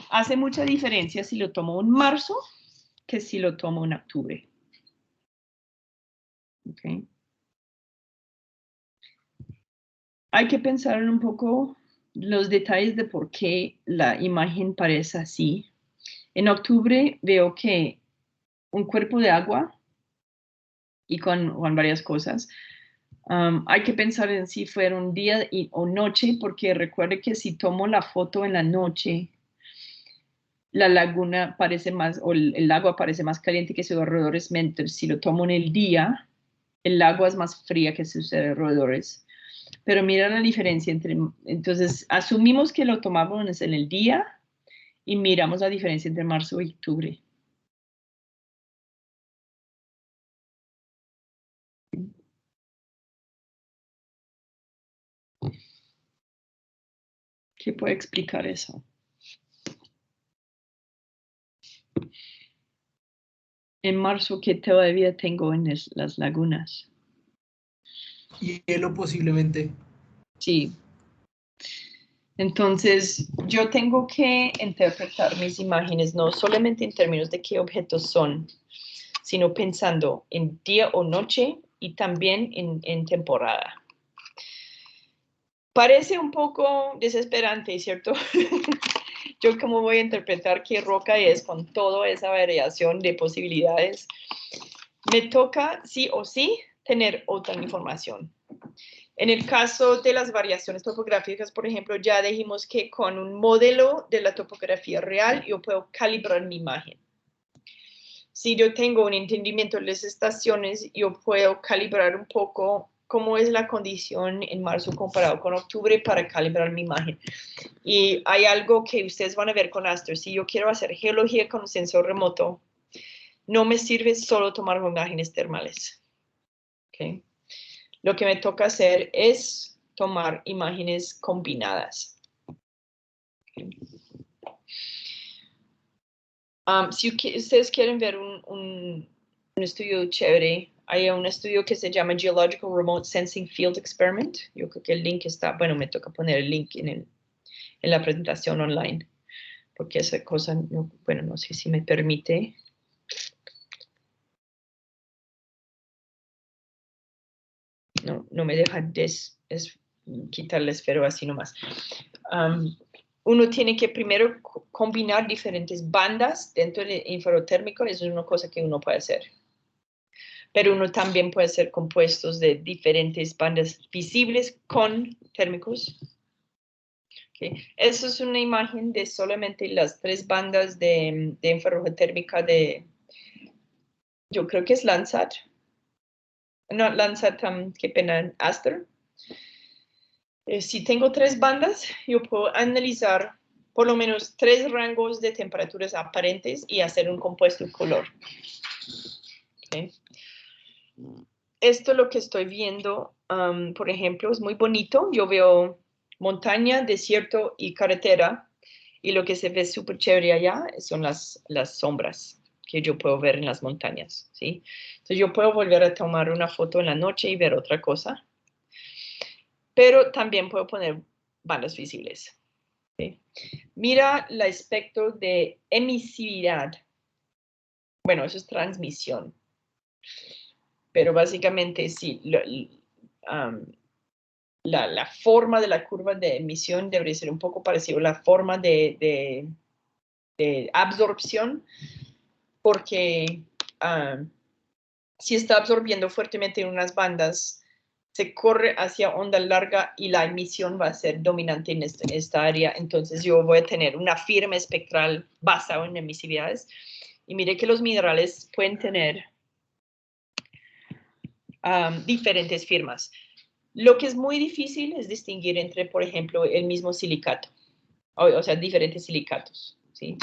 Hace mucha diferencia si lo tomo en marzo que si lo tomo en octubre. Okay. Hay que pensar en un poco los detalles de por qué la imagen parece así. En octubre veo que un cuerpo de agua y con varias cosas. Hay que pensar en si fuera un día o noche, porque recuerde que si tomo la foto en la noche, la laguna parece más, o el agua parece más caliente que sus alrededores, mientras si lo tomo en el día, el agua es más fría que sus alrededores. Pero mira la diferencia entre, entonces asumimos que lo tomamos en el día y miramos la diferencia entre marzo y octubre. ¿Qué puede explicar eso? En marzo, ¿qué todavía tengo en las lagunas? Hielo posiblemente. Sí. Entonces, yo tengo que interpretar mis imágenes no solamente en términos de qué objetos son, sino pensando en día o noche y también en temporada. Parece un poco desesperante, ¿cierto? Yo cómo voy a interpretar qué roca es con toda esa variación de posibilidades. Me toca sí o sí tener otra información. En el caso de las variaciones topográficas, por ejemplo, ya dijimos que con un modelo de la topografía real yo puedo calibrar mi imagen. Si yo tengo un entendimiento de las estaciones, yo puedo calibrar un poco cómo es la condición en marzo comparado con octubre para calibrar mi imagen. Y hay algo que ustedes van a ver con Astro. Si yo quiero hacer geología con un sensor remoto, no me sirve solo tomar imágenes termales. ¿Okay? Lo que me toca hacer es tomar imágenes combinadas. Okay. Si ustedes quieren ver un estudio chévere, hay un estudio que se llama Geological Remote Sensing Field Experiment. Yo creo que el link está, bueno, me toca poner el link en la presentación online, porque esa cosa, no, bueno, no sé si me permite. No me deja quitarles, pero así nomás. Uno tiene que primero combinar diferentes bandas dentro del infrarrotérmico, eso es una cosa que uno puede hacer. Pero uno también puede hacer compuestos de diferentes bandas visibles con térmicos. Okay. Eso es una imagen de solamente las 3 bandas de infrarrojotérmica de, yo creo que es Landsat. No, Landsat, qué pena, Aster. Si tengo 3 bandas, yo puedo analizar por lo menos 3 rangos de temperaturas aparentes y hacer un compuesto de color. Okay. Esto es lo que estoy viendo, por ejemplo, es muy bonito. Yo veo montaña, desierto y carretera, y lo que se ve súper chévere allá son las sombras que yo puedo ver en las montañas, ¿sí? Entonces yo puedo volver a tomar una foto en la noche y ver otra cosa, pero también puedo poner bandas visibles. ¿Sí? Mira el espectro de emisividad. Bueno, eso es transmisión. Pero básicamente sí, la forma de la curva de emisión debería ser un poco parecido a la forma de absorción, porque si está absorbiendo fuertemente en unas bandas, se corre hacia onda larga y la emisión va a ser dominante en esta área. Entonces yo voy a tener una firma espectral basada en emisividades. Y mire que los minerales pueden tener diferentes firmas. Lo que es muy difícil es distinguir entre, por ejemplo, el mismo silicato, o sea, diferentes silicatos, ¿sí?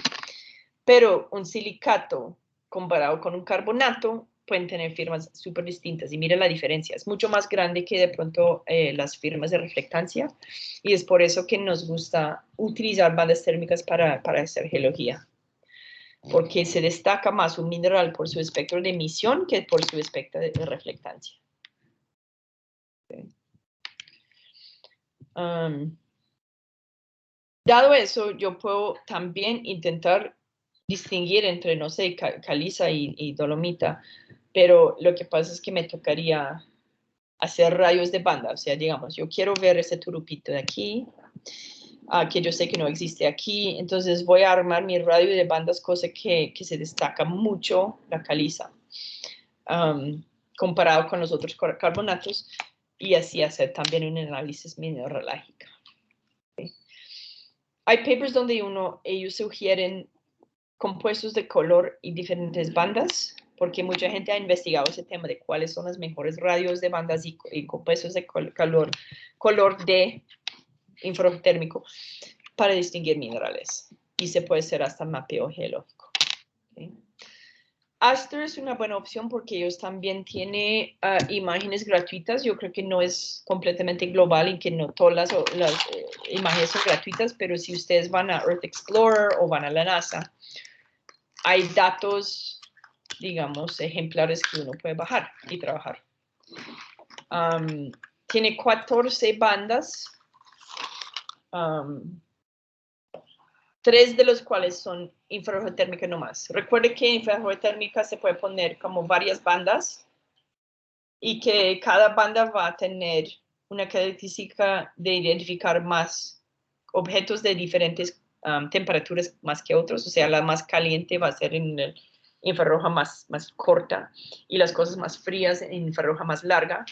Pero un silicato comparado con un carbonato pueden tener firmas súper distintas y mira la diferencia. Es mucho más grande que de pronto las firmas de reflectancia y es por eso que nos gusta utilizar bandas térmicas para hacer geología. Porque se destaca más un mineral por su espectro de emisión que por su espectro de reflectancia. Okay. Dado eso, yo puedo también intentar distinguir entre, no sé, caliza y dolomita, pero lo que pasa es que me tocaría hacer rayos de banda, o sea, digamos, yo quiero ver ese turupito de aquí, que yo sé que no existe aquí, entonces voy a armar mi radio de bandas, cosa que se destaca mucho la caliza, comparado con los otros carbonatos, y así hacer también un análisis mineralógico. Okay. Hay papers donde ellos sugieren compuestos de color y diferentes bandas, porque mucha gente ha investigado ese tema de cuáles son las mejores radios de bandas y compuestos de color de infrarrojotérmico para distinguir minerales. Y se puede hacer hasta mapeo geológico. ¿Okay? Aster es una buena opción porque ellos también tienen imágenes gratuitas. Yo creo que no es completamente global y que no todas las imágenes son gratuitas, pero si ustedes van a Earth Explorer o van a la NASA, hay datos, digamos, ejemplares que uno puede bajar y trabajar. Tiene 14 bandas, 3 de los cuales son infrarrojotérmica nomás. Recuerde que infrarrojotérmica se puede poner como varias bandas y que cada banda va a tener una característica de identificar más objetos de diferentes temperaturas más que otros. O sea, la más caliente va a ser en el infrarroja más corta y las cosas más frías en infrarroja más larga.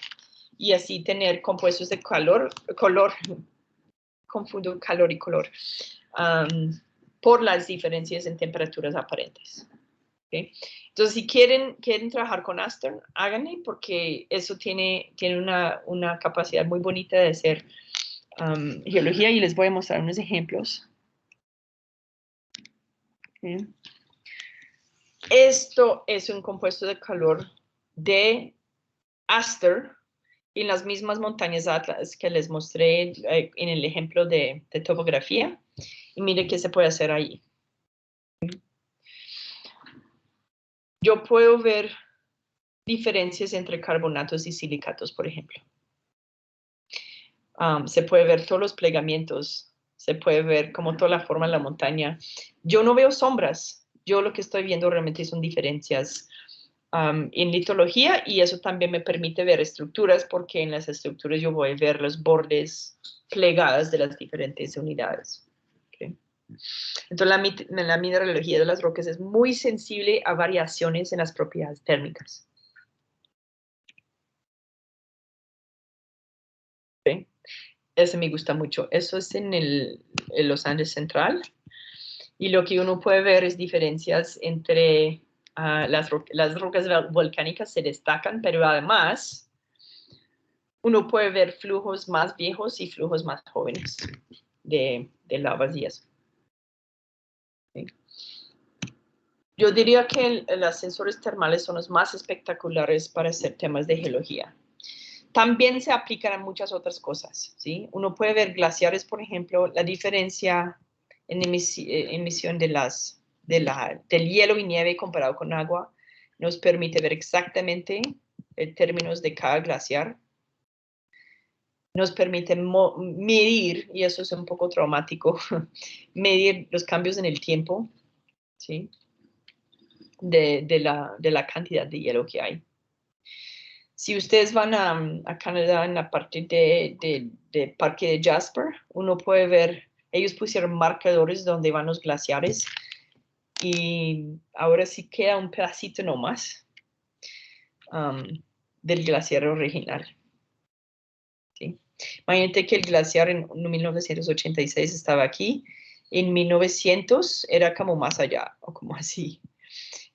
Y así tener compuestos de color, confundo calor y color, por las diferencias en temperaturas aparentes. ¿Okay? Entonces, si quieren trabajar con Aster, háganlo porque eso tiene una capacidad muy bonita de hacer geología y les voy a mostrar unos ejemplos. ¿Okay? Esto es un compuesto de calor de Aster en las mismas montañas Atlas que les mostré en el ejemplo de topografía. Y mire qué se puede hacer ahí. Yo puedo ver diferencias entre carbonatos y silicatos, por ejemplo. Se puede ver todos los plegamientos, se puede ver como toda la forma de la montaña. Yo no veo sombras, yo lo que estoy viendo realmente son diferencias en litología y eso también me permite ver estructuras porque en las estructuras yo voy a ver los bordes plegadas de las diferentes unidades. Okay. Entonces la mineralogía de las rocas es muy sensible a variaciones en las propiedades térmicas. Okay. Ese me gusta mucho. Eso es en los Andes Central. Y lo que uno puede ver es diferencias entre las rocas volcánicas se destacan, pero además uno puede ver flujos más viejos y flujos más jóvenes de lavas y eso. ¿Sí? Yo diría que los sensores termales son los más espectaculares para hacer temas de geología. También se aplican a muchas otras cosas, ¿sí? Uno puede ver glaciares, por ejemplo, la diferencia en emisión del hielo y nieve comparado con agua nos permite ver exactamente términos de cada glaciar. Nos permite medir, y eso es un poco traumático, medir los cambios en el tiempo, ¿sí? de la cantidad de hielo que hay. Si ustedes van a Canadá en la parte de Parque de Jasper, uno puede ver, ellos pusieron marcadores donde van los glaciares y ahora sí queda un pedacito nomás del glaciar original. ¿Sí? Imagínate que el glaciar en 1986 estaba aquí, en 1900 era como más allá, o como así.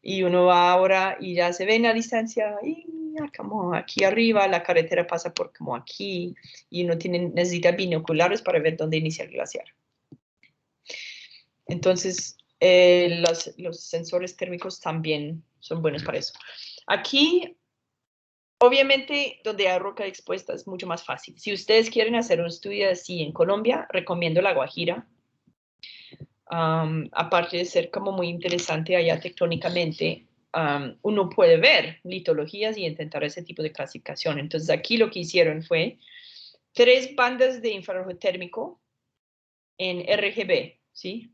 Y uno va ahora y ya se ve en la distancia, y como aquí arriba, la carretera pasa por como aquí, y uno necesita binoculares para ver dónde inicia el glaciar. Entonces, los sensores térmicos también son buenos para eso. Aquí, obviamente, donde hay roca expuesta es mucho más fácil. Si ustedes quieren hacer un estudio así en Colombia, recomiendo La Guajira. Aparte de ser como muy interesante allá tectónicamente, uno puede ver litologías y intentar ese tipo de clasificación. Entonces aquí lo que hicieron fue 3 bandas de infrarrojo térmico en RGB, ¿sí?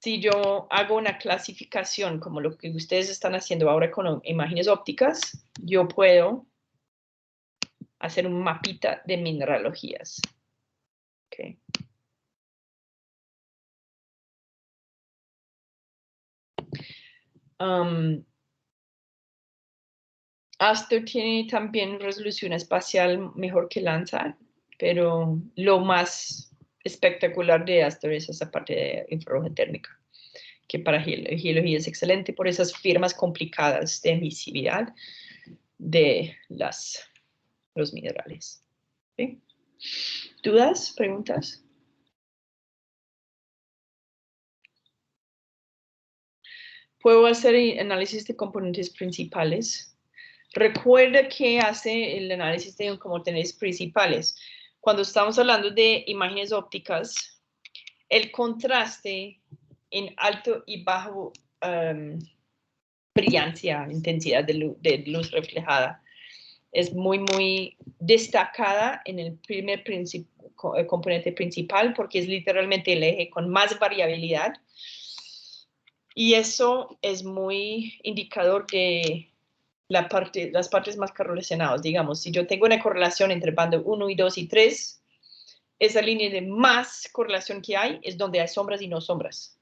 Si yo hago una clasificación como lo que ustedes están haciendo ahora con imágenes ópticas, yo puedo hacer un mapita de mineralogías. Okay. Aster tiene también resolución espacial mejor que Landsat, pero lo más espectacular de Aster es esa parte de infrarrojo térmica, que para geología es excelente por esas firmas complicadas de emisividad de los minerales. ¿Sí? ¿Dudas? ¿Preguntas? Puedo hacer análisis de componentes principales. Recuerda que hace el análisis de componentes principales. Cuando estamos hablando de imágenes ópticas, el contraste en alto y bajo brillancia, intensidad de luz reflejada, es muy, muy destacada en el primer componente principal porque es literalmente el eje con más variabilidad. Y eso es muy indicador de las partes más correlacionadas. Digamos, si yo tengo una correlación entre bando 1 y 2 y 3, esa línea de más correlación que hay es donde hay sombras y no sombras.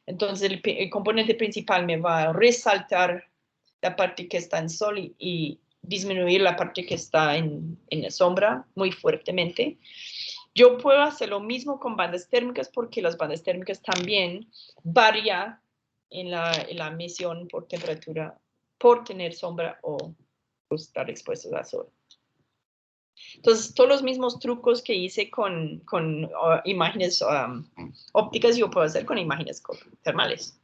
Entonces, el componente principal me va a resaltar la parte que está en sol y disminuir la parte que está en la sombra muy fuertemente. Yo puedo hacer lo mismo con bandas térmicas porque las bandas térmicas también varían en la emisión por temperatura, por tener sombra o estar expuestos al sol. Entonces, todos los mismos trucos que hice con imágenes ópticas, yo puedo hacer con imágenes termales.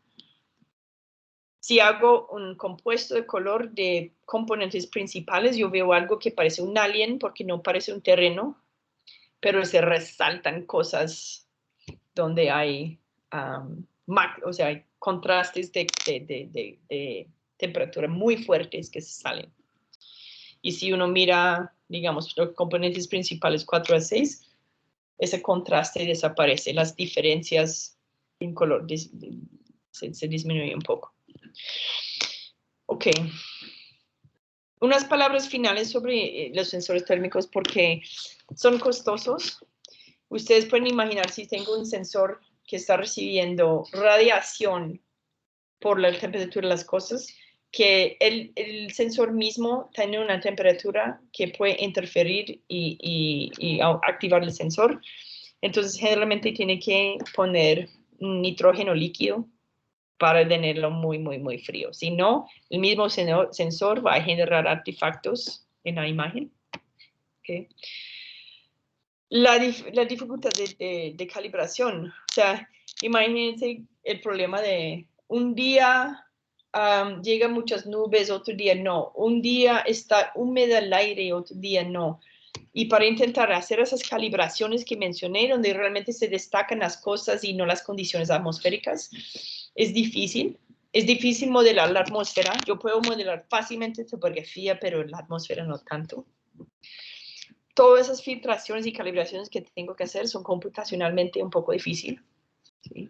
Si hago un compuesto de color de componentes principales, yo veo algo que parece un alien porque no parece un terreno, pero se resaltan cosas donde hay, o sea, hay contrastes de temperatura muy fuertes que se salen. Y si uno mira, digamos, los componentes principales 4 a 6, ese contraste desaparece, las diferencias en color se disminuyen un poco. Ok. Unas palabras finales sobre los sensores térmicos porque son costosos. Ustedes pueden imaginar si tengo un sensor que está recibiendo radiación por la temperatura de las cosas, que el sensor mismo tiene una temperatura que puede interferir y activar el sensor. Entonces, generalmente tiene que poner nitrógeno líquido para tenerlo muy, muy, muy frío. Si no, el mismo sensor va a generar artefactos en la imagen. Okay. La dificultad de calibración. O sea, imagínense el problema de un día llegan muchas nubes, otro día no. Un día está húmedo el aire, otro día no. Y para intentar hacer esas calibraciones que mencioné, donde realmente se destacan las cosas y no las condiciones atmosféricas, es difícil. Es difícil modelar la atmósfera. Yo puedo modelar fácilmente topografía, pero la atmósfera no tanto. Todas esas filtraciones y calibraciones que tengo que hacer son computacionalmente un poco difíciles. ¿Sí?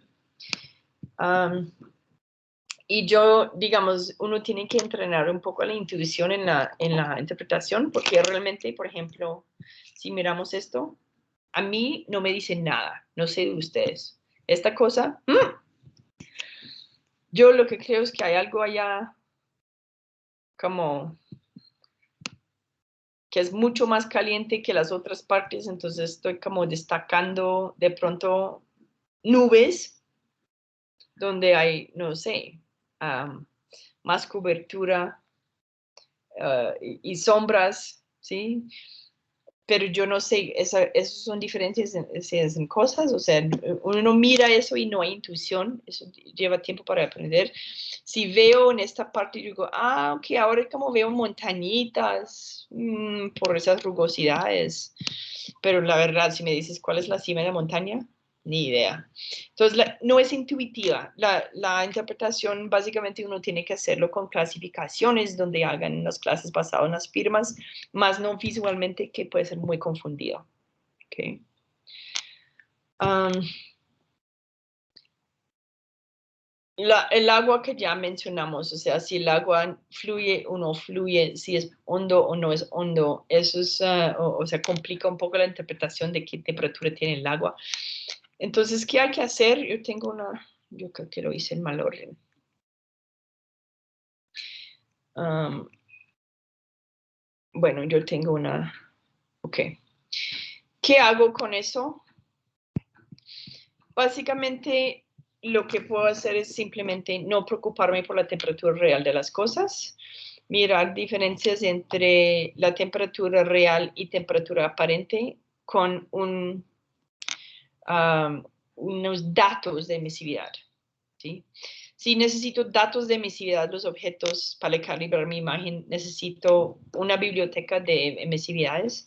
Y yo, digamos, uno tiene que entrenar un poco la intuición en la interpretación, porque realmente, por ejemplo, si miramos esto, a mí no me dice nada, no sé de ustedes. Esta cosa, yo lo que creo es que hay algo allá como que es mucho más caliente que las otras partes, entonces estoy como destacando de pronto nubes donde hay, no sé, más cobertura y sombras, ¿sí? pero yo no sé, esas son diferencias en cosas, o sea, uno mira eso y no hay intuición, eso lleva tiempo para aprender. Si veo en esta parte, yo digo, ok, ahora como veo montañitas por esas rugosidades, pero la verdad, si me dices cuál es la cima de la montaña, ni idea. Entonces, no es intuitiva. La interpretación, básicamente, uno tiene que hacerlo con clasificaciones donde hagan las clases basadas en las firmas, más no visualmente, que puede ser muy confundido. Okay. El agua que ya mencionamos, o sea, si el agua fluye o no fluye, si es hondo o no es hondo, eso es, o sea, complica un poco la interpretación de qué temperatura tiene el agua. Entonces, ¿qué hay que hacer? Yo creo que lo hice en mal orden. Bueno, yo tengo ok. ¿Qué hago con eso? Básicamente, lo que puedo hacer es simplemente no preocuparme por la temperatura real de las cosas, mirar diferencias entre la temperatura real y temperatura aparente con unos datos de emisividad, ¿sí? Si necesito datos de emisividad, los objetos para calibrar mi imagen, necesito una biblioteca de emisividades.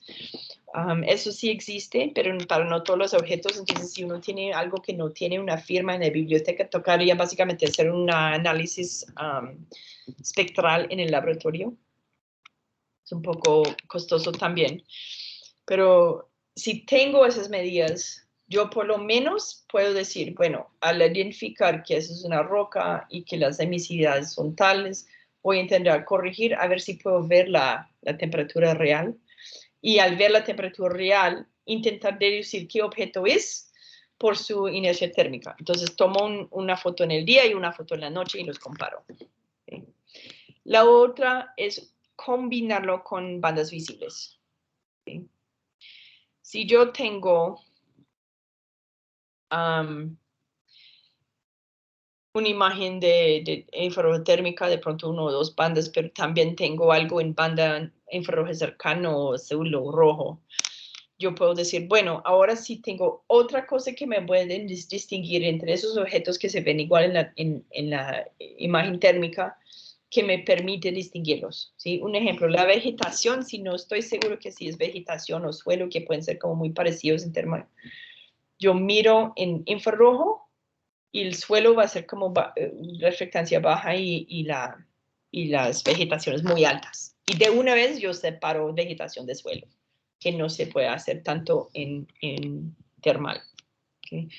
Eso sí existe, pero para no todos los objetos. Entonces, si uno tiene algo que no tiene una firma en la biblioteca, tocaría básicamente hacer un análisis espectral en el laboratorio. Es un poco costoso también. Pero si tengo esas medidas, yo por lo menos puedo decir, bueno, al identificar que eso es una roca y que las emisividades son tales, voy a intentar corregir a ver si puedo ver la temperatura real. Y al ver la temperatura real, intentar deducir qué objeto es por su inercia térmica. Entonces tomo una foto en el día y una foto en la noche y los comparo. ¿Okay? La otra es combinarlo con bandas visibles. ¿Okay? Si yo tengo una imagen de infrarroja térmica, de pronto 1 o 2 bandas, pero también tengo algo en banda infrarroja cercano, azul o rojo, yo puedo decir, bueno, ahora sí tengo otra cosa que me puede distinguir entre esos objetos que se ven igual en la imagen térmica, que me permite distinguirlos, ¿sí? Un ejemplo, la vegetación, si no estoy seguro que si es vegetación o suelo, que pueden ser como muy parecidos en términos, yo miro en infrarrojo y el suelo va a ser como reflectancia baja y las vegetaciones muy altas. Y de una vez yo separo vegetación de suelo, que no se puede hacer tanto en termal. ¿Okay?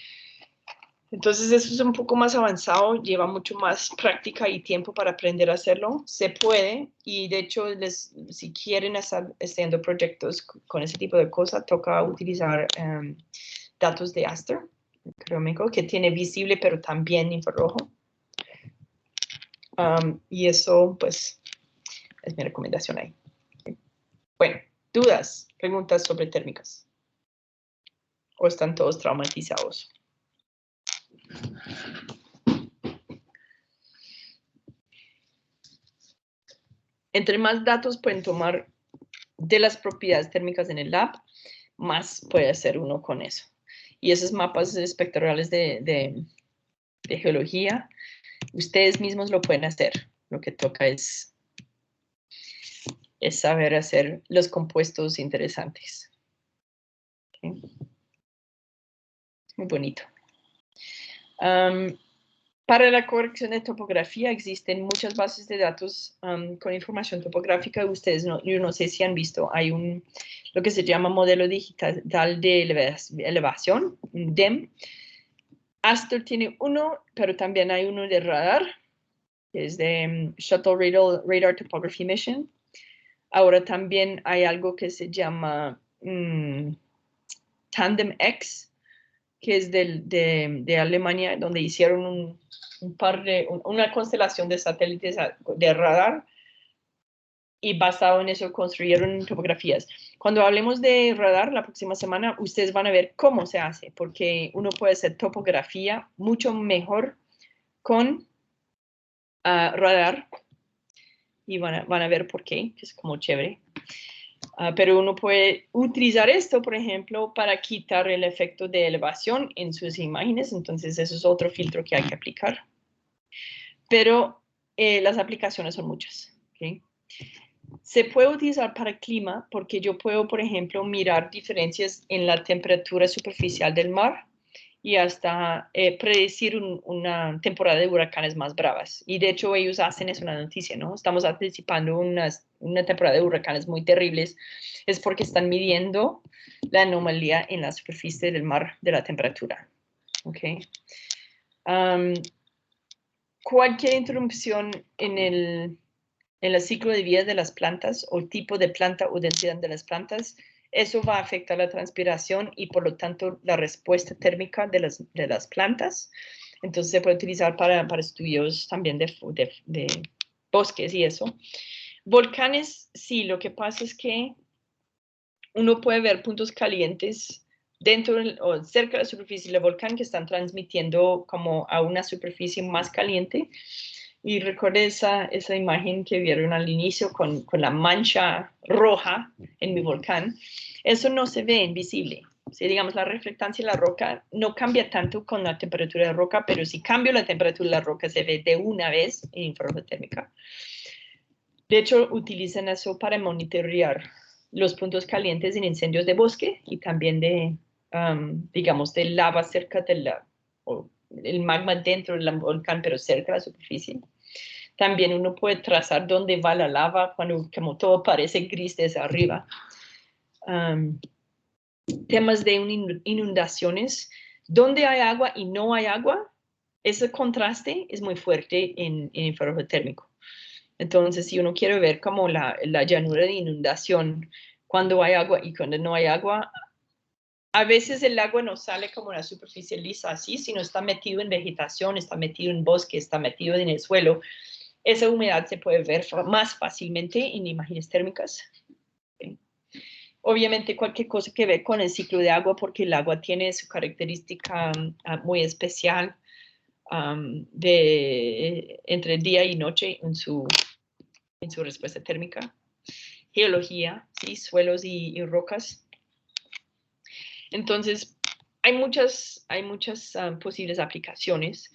Entonces eso es un poco más avanzado, lleva mucho más práctica y tiempo para aprender a hacerlo. Se puede, y de hecho si quieren estar haciendo proyectos con ese tipo de cosas, toca utilizar datos de Aster, que tiene visible pero también infrarrojo. Y eso pues es mi recomendación ahí. Bueno, dudas, preguntas sobre térmicas. ¿O están todos traumatizados? Entre más datos pueden tomar de las propiedades térmicas en el lab, más puede hacer uno con eso. Y esos mapas espectrales de geología, ustedes mismos lo pueden hacer. Lo que toca es saber hacer los compuestos interesantes. ¿Okay? Muy bonito. Para la corrección de topografía existen muchas bases de datos con información topográfica. Ustedes, yo no sé si han visto, hay lo que se llama modelo digital de elevación, DEM. Aster tiene uno, pero también hay uno de radar, que es de Shuttle Radar Topography Mission. Ahora también hay algo que se llama Tandem X, que es de Alemania, donde hicieron una constelación de satélites de radar y basado en eso construyeron topografías. Cuando hablemos de radar la próxima semana, ustedes van a ver cómo se hace, porque uno puede hacer topografía mucho mejor con radar y van a ver por qué, que es como chévere. Pero uno puede utilizar esto, por ejemplo, para quitar el efecto de elevación en sus imágenes. Entonces, eso es otro filtro que hay que aplicar. Pero las aplicaciones son muchas. ¿Okay? Se puede utilizar para el clima porque yo puedo, por ejemplo, mirar diferencias en la temperatura superficial del mar y hasta predecir una temporada de huracanes más bravas. Y de hecho ellos hacen eso en la noticia, ¿no? Estamos anticipando una temporada de huracanes muy terribles. Es porque están midiendo la anomalía en la superficie del mar de la temperatura. ¿Ok? Cualquier interrupción en el ciclo de vida de las plantas o tipo de planta o densidad de las plantas, eso va a afectar la transpiración y por lo tanto la respuesta térmica de las plantas. Entonces se puede utilizar para estudios también de bosques y eso. Volcanes, sí, lo que pasa es que uno puede ver puntos calientes dentro o cerca de la superficie del volcán que están transmitiendo como a una superficie más caliente. Y recuerdo esa imagen que vieron al inicio con la mancha roja en mi volcán. Eso no se ve invisible. Si digamos la reflectancia de la roca no cambia tanto con la temperatura de la roca, pero si cambio la temperatura de la roca se ve de una vez en infrarroja térmica. De hecho, utilizan eso para monitorear los puntos calientes en incendios de bosque y también digamos, de lava cerca el magma dentro del volcán, pero cerca de la superficie. También uno puede trazar dónde va la lava cuando como todo parece gris desde arriba. Temas de inundaciones. Donde hay agua y no hay agua, ese contraste es muy fuerte en infrarrojo térmico. Entonces, si uno quiere ver como la llanura de inundación, cuando hay agua y cuando no hay agua, a veces el agua no sale como una superficie lisa así, sino está metido en vegetación, está metido en bosque, está metido en el suelo. Esa humedad se puede ver más fácilmente en imágenes térmicas. Obviamente cualquier cosa que ve con el ciclo de agua, porque el agua tiene su característica muy especial entre día y noche en su respuesta térmica. Geología, ¿sí? Suelos y rocas. Entonces, hay muchas posibles aplicaciones.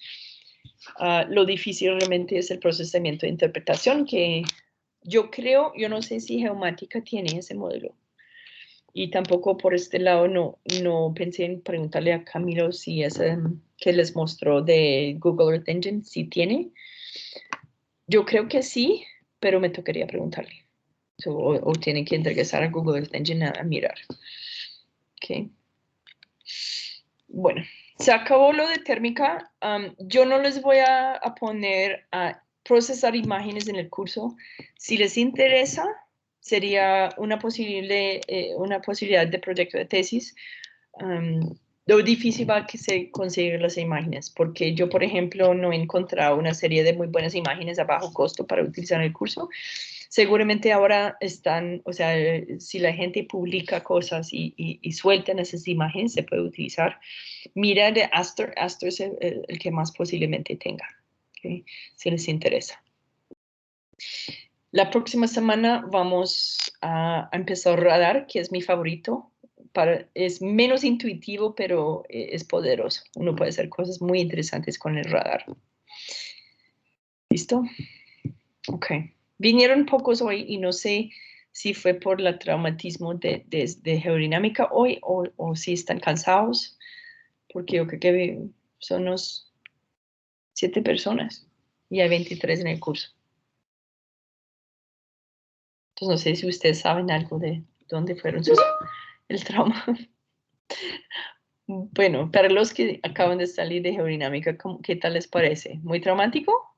Lo difícil realmente es el procesamiento de interpretación, que yo no sé si Geomática tiene ese modelo. Y tampoco por este lado no pensé en preguntarle a Camilo si ese que les mostró de Google Earth Engine, si tiene. Yo creo que sí, pero me tocaría preguntarle. O tienen que ingresar a Google Earth Engine a mirar. Okay. Bueno, se acabó lo de térmica. Yo no les voy a poner a procesar imágenes en el curso. Si les interesa, sería una posibilidad de proyecto de tesis. Lo difícil va a que se conseguir las imágenes, porque yo, por ejemplo, no he encontrado una serie de muy buenas imágenes a bajo costo para utilizar en el curso. Seguramente ahora están, o sea, si la gente publica cosas y sueltan esas imágenes, se puede utilizar. Mira de Astor es el que más posiblemente tenga, ¿okay? Si les interesa. La próxima semana vamos a empezar Radar, que es mi favorito. Es menos intuitivo, pero es poderoso. Uno puede hacer cosas muy interesantes con el radar. ¿Listo? Ok. Vinieron pocos hoy y no sé si fue por el traumatismo de geodinámica hoy o si están cansados, porque yo creo que son unos 7 personas y hay 23 en el curso. Entonces no sé si ustedes saben algo de dónde fueron el trauma. Bueno, para los que acaban de salir de geodinámica, ¿qué tal les parece? ¿Muy traumático?